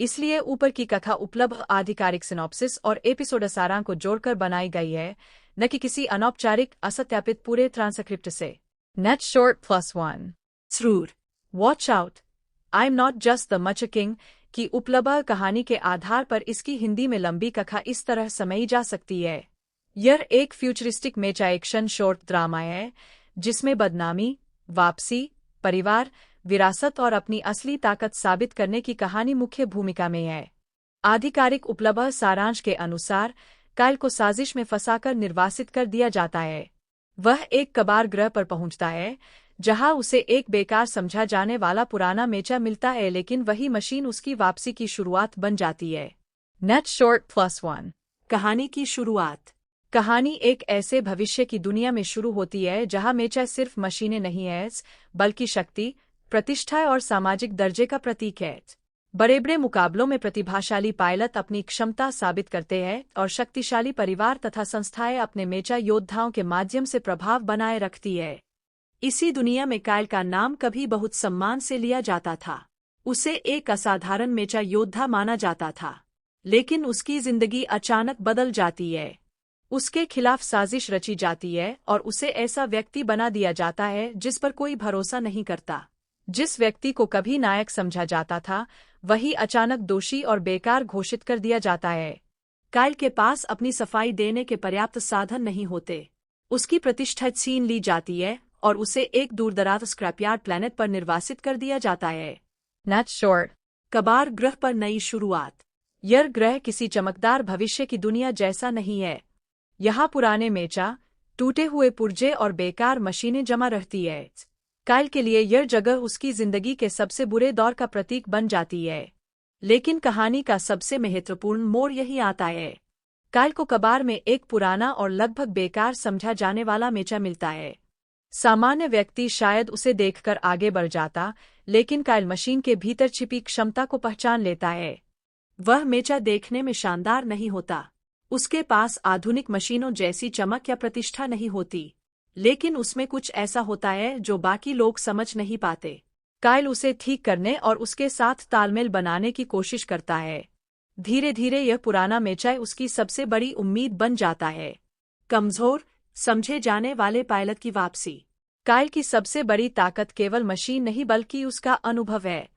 इसलिए ऊपर की कथा उपलब्ध आधिकारिक सिनॉप्सिस और एपिसोड सारांश को जोड़कर बनाई गई है, न कि किसी अनौपचारिक असत्यापित पूरे ट्रांसक्रिप्ट से। Net short +1। जरूर watch out, I am not just the मचकिंग की उपलब्ध कहानी के आधार पर इसकी हिंदी में लंबी कथा इस तरह समझी जा सकती है। यह एक फ्यूचरिस्टिक मेचा एक्शन शॉर्ट ड्रामा है जिसमें बदनामी, वापसी, परिवार, विरासत और अपनी असली ताकत साबित करने की कहानी मुख्य भूमिका में है। आधिकारिक उपलब्ध सारांश के अनुसार काइल को साजिश में फंसाकर निर्वासित कर दिया जाता है। वह एक कबाड़ ग्रह पर पहुंचता है जहां उसे एक बेकार समझा जाने वाला पुराना मेचा मिलता है, लेकिन वही मशीन उसकी वापसी की शुरुआत बन जाती है। Net short +1। कहानी की शुरुआत। कहानी एक ऐसे भविष्य की दुनिया में शुरू होती है जहां मेचा सिर्फ मशीनें नहीं है, बल्कि शक्ति, प्रतिष्ठा और सामाजिक दर्जे का प्रतीक है। बड़े बड़े मुकाबलों में प्रतिभाशाली पायलट अपनी क्षमता साबित करते हैं और शक्तिशाली परिवार तथा संस्थाएं अपने मेचा योद्धाओं के माध्यम से प्रभाव बनाए रखती है। इसी दुनिया में कायल का नाम कभी बहुत सम्मान से लिया जाता था। उसे एक असाधारण मेचा योद्धा माना जाता था, लेकिन उसकी जिंदगी अचानक बदल जाती है। उसके खिलाफ साजिश रची जाती है और उसे ऐसा व्यक्ति बना दिया जाता है जिस पर कोई भरोसा नहीं करता। जिस व्यक्ति को कभी नायक समझा जाता था, वही अचानक दोषी और बेकार घोषित कर दिया जाता है। कायल के पास अपनी सफाई देने के पर्याप्त साधन नहीं होते। उसकी प्रतिष्ठा छीन ली जाती है और उसे एक दूरदराज स्क्रैपयार्ड प्लैनेट पर निर्वासित कर दिया जाता है। नट शॉर्ट। कबार ग्रह पर नई शुरुआत। यह ग्रह किसी चमकदार भविष्य की दुनिया जैसा नहीं है। यहाँ पुराने मेचा, टूटे हुए पुर्जे और बेकार मशीनें जमा रहती है। कायल के लिए यह जगह उसकी जिंदगी के सबसे बुरे दौर का प्रतीक बन जाती है। लेकिन कहानी का सबसे महत्वपूर्ण मोड़ यही आता है। कायल को कबार में एक पुराना और लगभग बेकार समझा जाने वाला मेचा मिलता है। सामान्य व्यक्ति शायद उसे देखकर आगे बढ़ जाता, लेकिन कायल मशीन के भीतर छिपी क्षमता को पहचान लेता है। वह मेचा देखने में शानदार नहीं होता। उसके पास आधुनिक मशीनों जैसी चमक या प्रतिष्ठा नहीं होती, लेकिन उसमें कुछ ऐसा होता है जो बाकी लोग समझ नहीं पाते। कायल उसे ठीक करने और उसके साथ तालमेल बनाने की कोशिश करता है। धीरे धीरे यह पुराना मेचा उसकी सबसे बड़ी उम्मीद बन जाता है। कमजोर समझे जाने वाले पायलट की वापसी। कायल की सबसे बड़ी ताकत केवल मशीन नहीं बल्कि उसका अनुभव है।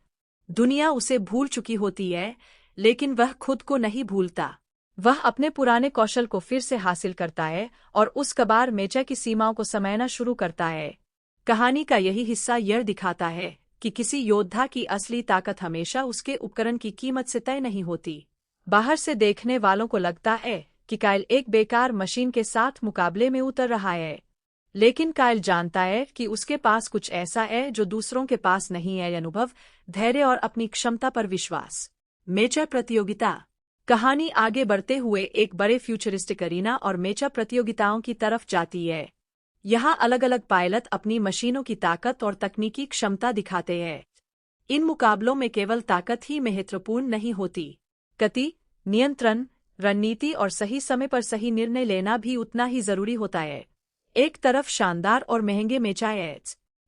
दुनिया उसे भूल चुकी होती है, लेकिन वह खुद को नहीं भूलता। वह अपने पुराने कौशल को फिर से हासिल करता है और उस कबार मेचा की सीमाओं को समझना शुरू करता है। कहानी का यही हिस्सा यह दिखाता है कि किसी योद्धा की असली ताकत हमेशा उसके उपकरण की कीमत से तय नहीं होती। बाहर से देखने वालों को लगता है कि कायल एक बेकार मशीन के साथ मुकाबले में उतर रहा है, लेकिन कायल जानता है कि उसके पास कुछ ऐसा है जो दूसरों के पास नहीं है: अनुभव, धैर्य और अपनी क्षमता पर विश्वास। मेचा प्रतियोगिता। कहानी आगे बढ़ते हुए एक बड़े फ्यूचरिस्टिक अरीना और मेचा प्रतियोगिताओं की तरफ जाती है। यहाँ अलग अलग पायलट अपनी मशीनों की ताकत और तकनीकी क्षमता दिखाते हैं। इन मुकाबलों में केवल ताकत ही महत्वपूर्ण नहीं होती, गति, नियंत्रण, रणनीति और सही समय पर सही निर्णय लेना भी उतना ही जरूरी होता है। एक तरफ शानदार और महंगे मेचा है,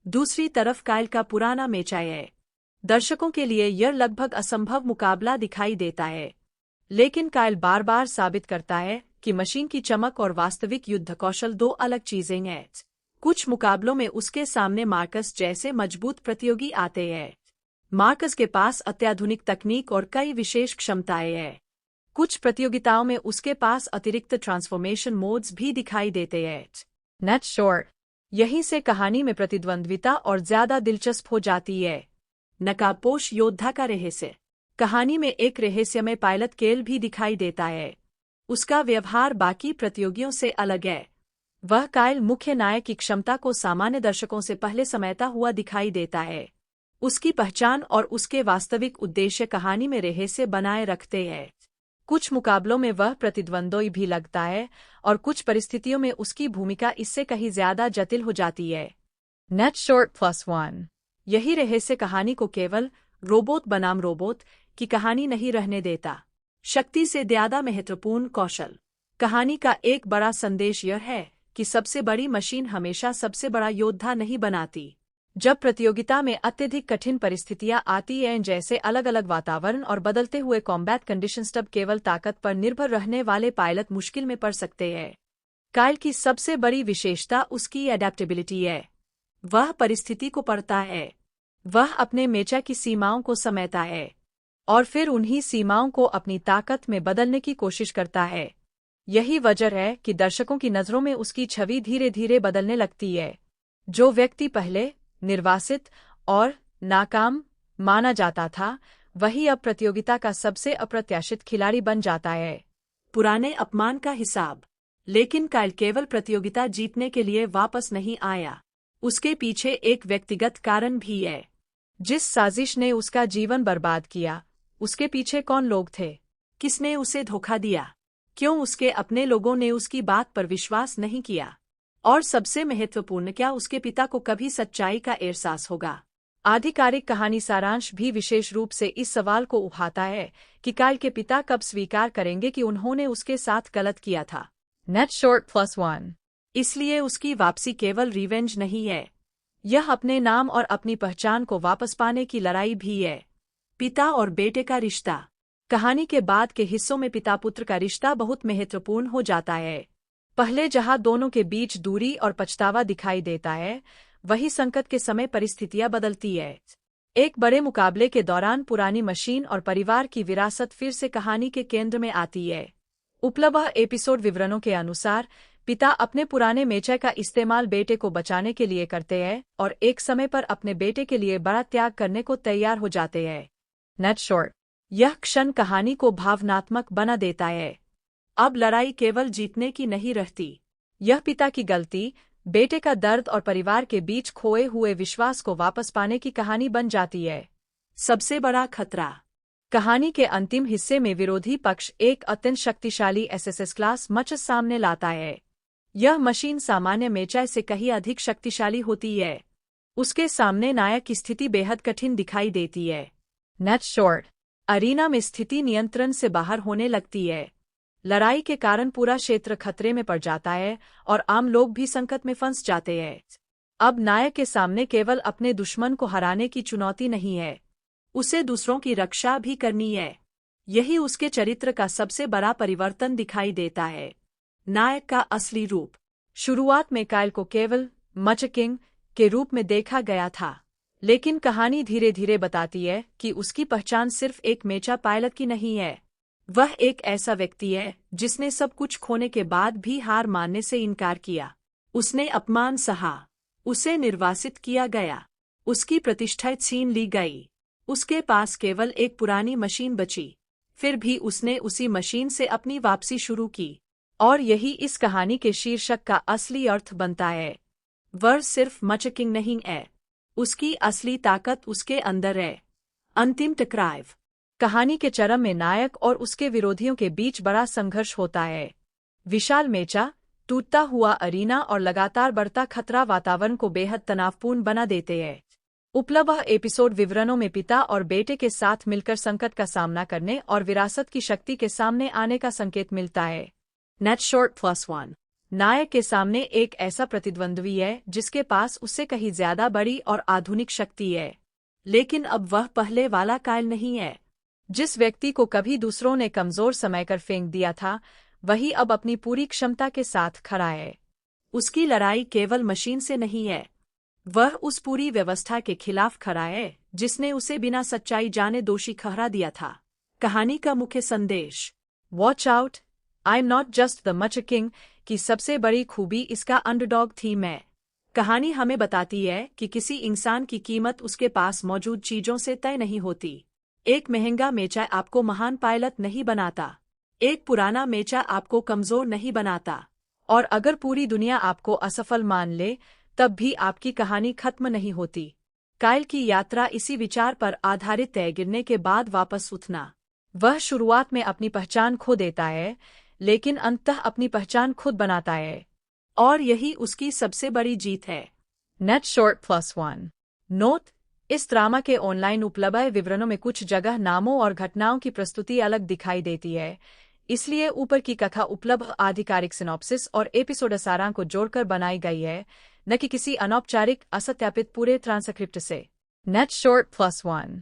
दूसरी तरफ कायल का पुराना मेचा है। दर्शकों के लिए यह लगभग असंभव मुकाबला दिखाई देता है, लेकिन कायल बार बार साबित करता है कि मशीन की चमक और वास्तविक युद्ध कौशल दो अलग चीजें हैं। कुछ मुकाबलों में उसके सामने मार्कस जैसे मजबूत प्रतियोगी आते हैं। मार्कस के पास अत्याधुनिक तकनीक और कई विशेष क्षमताएं हैं। कुछ प्रतियोगिताओं में उसके पास अतिरिक्त ट्रांसफॉर्मेशन मोड्स भी दिखाई देते हैं। Net short. यहीं से कहानी में प्रतिद्वंद्विता और ज्यादा दिलचस्प हो जाती है। नकाबपोश योद्धा का रहस्य। कहानी में एक रहस्यमय पायलट केल भी दिखाई देता है। उसका व्यवहार बाकी प्रतियोगियों से अलग है। वह कायल मुख्य नायक की क्षमता को सामान्य दर्शकों से पहले समझता हुआ दिखाई देता है। उसकी पहचान और उसके वास्तविक उद्देश्य कहानी में रहस्य बनाए रखते हैं। कुछ मुकाबलों में वह प्रतिद्वंद्वी भी लगता है और कुछ परिस्थितियों में उसकी भूमिका इससे कहीं ज्यादा जटिल हो जाती है। Net short +1। यही रहस्य कहानी को केवल रोबोट बनाम रोबोट की कहानी नहीं रहने देता। शक्ति से ज्यादा महत्वपूर्ण कौशल। कहानी का एक बड़ा संदेश यह है कि सबसे बड़ी मशीन हमेशा सबसे बड़ा योद्धा नहीं बनाती। जब प्रतियोगिता में अत्यधिक कठिन परिस्थितियां आती हैं, जैसे अलग अलग वातावरण और बदलते हुए कॉम्बैट कंडीशंस, तब केवल ताकत पर निर्भर रहने वाले पायलट मुश्किल में पड़ सकते हैं। कायल की सबसे बड़ी विशेषता उसकी एडेप्टेबिलिटी है। वह परिस्थिति को पढ़ता है। वह अपने मेचा की सीमाओं को समझता है और फिर उन्हीं सीमाओं को अपनी ताकत में बदलने की कोशिश करता है। यही वजह है कि दर्शकों की नज़रों में उसकी छवि धीरे धीरे बदलने लगती है। जो व्यक्ति पहले निर्वासित और नाकाम माना जाता था, वही अब प्रतियोगिता का सबसे अप्रत्याशित खिलाड़ी बन जाता है। पुराने अपमान का हिसाब। लेकिन कायल केवल प्रतियोगिता जीतने के लिए वापस नहीं आया। उसके पीछे एक व्यक्तिगत कारण भी है। जिस साजिश ने उसका जीवन बर्बाद किया, उसके पीछे कौन लोग थे? किसने उसे धोखा दिया? क्यों उसके अपने लोगों ने उसकी बात पर विश्वास नहीं किया? और सबसे महत्वपूर्ण, क्या उसके पिता को कभी सच्चाई का एहसास होगा? आधिकारिक कहानी सारांश भी विशेष रूप से इस सवाल को उठाता है कि काइल के पिता कब स्वीकार करेंगे कि उन्होंने उसके साथ गलत किया था। Net short +1। इसलिए उसकी वापसी केवल रिवेंज नहीं है, यह अपने नाम और अपनी पहचान को वापस पाने की लड़ाई भी है। पिता और बेटे का रिश्ता। कहानी के बाद के हिस्सों में पिता पुत्र का रिश्ता बहुत महत्वपूर्ण हो जाता है। पहले जहां दोनों के बीच दूरी और पछतावा दिखाई देता है, वही संकट के समय परिस्थितियां बदलती है। एक बड़े मुकाबले के दौरान पुरानी मशीन और परिवार की विरासत फिर से कहानी के केंद्र में आती है। उपलब्ध एपिसोड विवरणों के अनुसार पिता अपने पुराने मेचे का इस्तेमाल बेटे को बचाने के लिए करते हैं और एक समय पर अपने बेटे के लिए बड़ा त्याग करने को तैयार हो जाते हैं। Net short. यह क्षण कहानी को भावनात्मक बना देता है। अब लड़ाई केवल जीतने की नहीं रहती। यह पिता की गलती, बेटे का दर्द और परिवार के बीच खोए हुए विश्वास को वापस पाने की कहानी बन जाती है। सबसे बड़ा खतरा। कहानी के अंतिम हिस्से में विरोधी पक्ष एक अत्यंत शक्तिशाली एसएसएस क्लास मचस सामने लाता है। यह मशीन सामान्य मेचाई से कहीं अधिक शक्तिशाली होती है। उसके सामने नायक की स्थिति बेहद कठिन दिखाई देती है। Net short. अरीना में स्थिति नियंत्रण से बाहर होने लगती है। लड़ाई के कारण पूरा क्षेत्र खतरे में पड़ जाता है और आम लोग भी संकट में फंस जाते हैं। अब नायक के सामने केवल अपने दुश्मन को हराने की चुनौती नहीं है, उसे दूसरों की रक्षा भी करनी है। यही उसके चरित्र का सबसे बड़ा परिवर्तन दिखाई देता है। नायक का असली रूप। शुरुआत में काइल को केवल मचकिंग के रूप में देखा गया था, लेकिन कहानी धीरे धीरे बताती है कि उसकी पहचान सिर्फ एक मेचा पायलट की नहीं है। वह एक ऐसा व्यक्ति है जिसने सब कुछ खोने के बाद भी हार मानने से इनकार किया। उसने अपमान सहा, उसे निर्वासित किया गया, उसकी प्रतिष्ठा छीन ली गई। उसके पास केवल एक पुरानी मशीन बची, फिर भी उसने उसी मशीन से अपनी वापसी शुरू की। और यही इस कहानी के शीर्षक का असली अर्थ बनता है। वह सिर्फ मचकिंग नहीं है, उसकी असली ताकत उसके अंदर है। अंतिम टकराव। कहानी के चरम में नायक और उसके विरोधियों के बीच बड़ा संघर्ष होता है। विशाल मेचा, टूटता हुआ अरीना और लगातार बढ़ता खतरा वातावरण को बेहद तनावपूर्ण बना देते हैं। उपलब्ध एपिसोड विवरणों में पिता और बेटे के साथ मिलकर संकट का सामना करने और विरासत की शक्ति के सामने आने का संकेत मिलता है। Net short +1। नायक के सामने एक ऐसा प्रतिद्वंद्वी है जिसके पास उससे कहीं ज्यादा बड़ी और आधुनिक शक्ति है, लेकिन अब वह पहले वाला काइल नहीं है। जिस व्यक्ति को कभी दूसरों ने कमजोर समझकर फेंक दिया था, वही अब अपनी पूरी क्षमता के साथ खड़ा है। उसकी लड़ाई केवल मशीन से नहीं है, वह उस पूरी व्यवस्था के खिलाफ खड़ा है जिसने उसे बिना सच्चाई जाने दोषी ठहरा दिया था। कहानी का मुख्य संदेश। Watch out, I am not just the मचकिंग की सबसे बड़ी खूबी इसका अंडरडॉग थीम है। कहानी हमें बताती है कि किसी इंसान की कीमत उसके पास मौजूद चीजों से तय नहीं होती। एक महंगा मेचा आपको महान पायलट नहीं बनाता, एक पुराना मेचा आपको कमजोर नहीं बनाता, और अगर पूरी दुनिया आपको असफल मान ले, तब भी आपकी कहानी खत्म नहीं होती। काइल की यात्रा इसी विचार पर आधारित है, गिरने के बाद वापस उठना। वह शुरुआत में अपनी पहचान खो देता है, लेकिन अंततः अपनी पहचान खुद बनाता है, और यही उसकी सबसे बड़ी जीत है। Net short +1। नोट: इस ड्रामा के ऑनलाइन उपलब्ध विवरणों में कुछ जगह नामों और घटनाओं की प्रस्तुति अलग दिखाई देती है, इसलिए ऊपर की कथा उपलब्ध आधिकारिक सिनॉप्सिस और एपिसोड सारांश को जोड़कर बनाई गई है, न कि किसी अनौपचारिक असत्यापित पूरे ट्रांसक्रिप्ट से। Net short +1।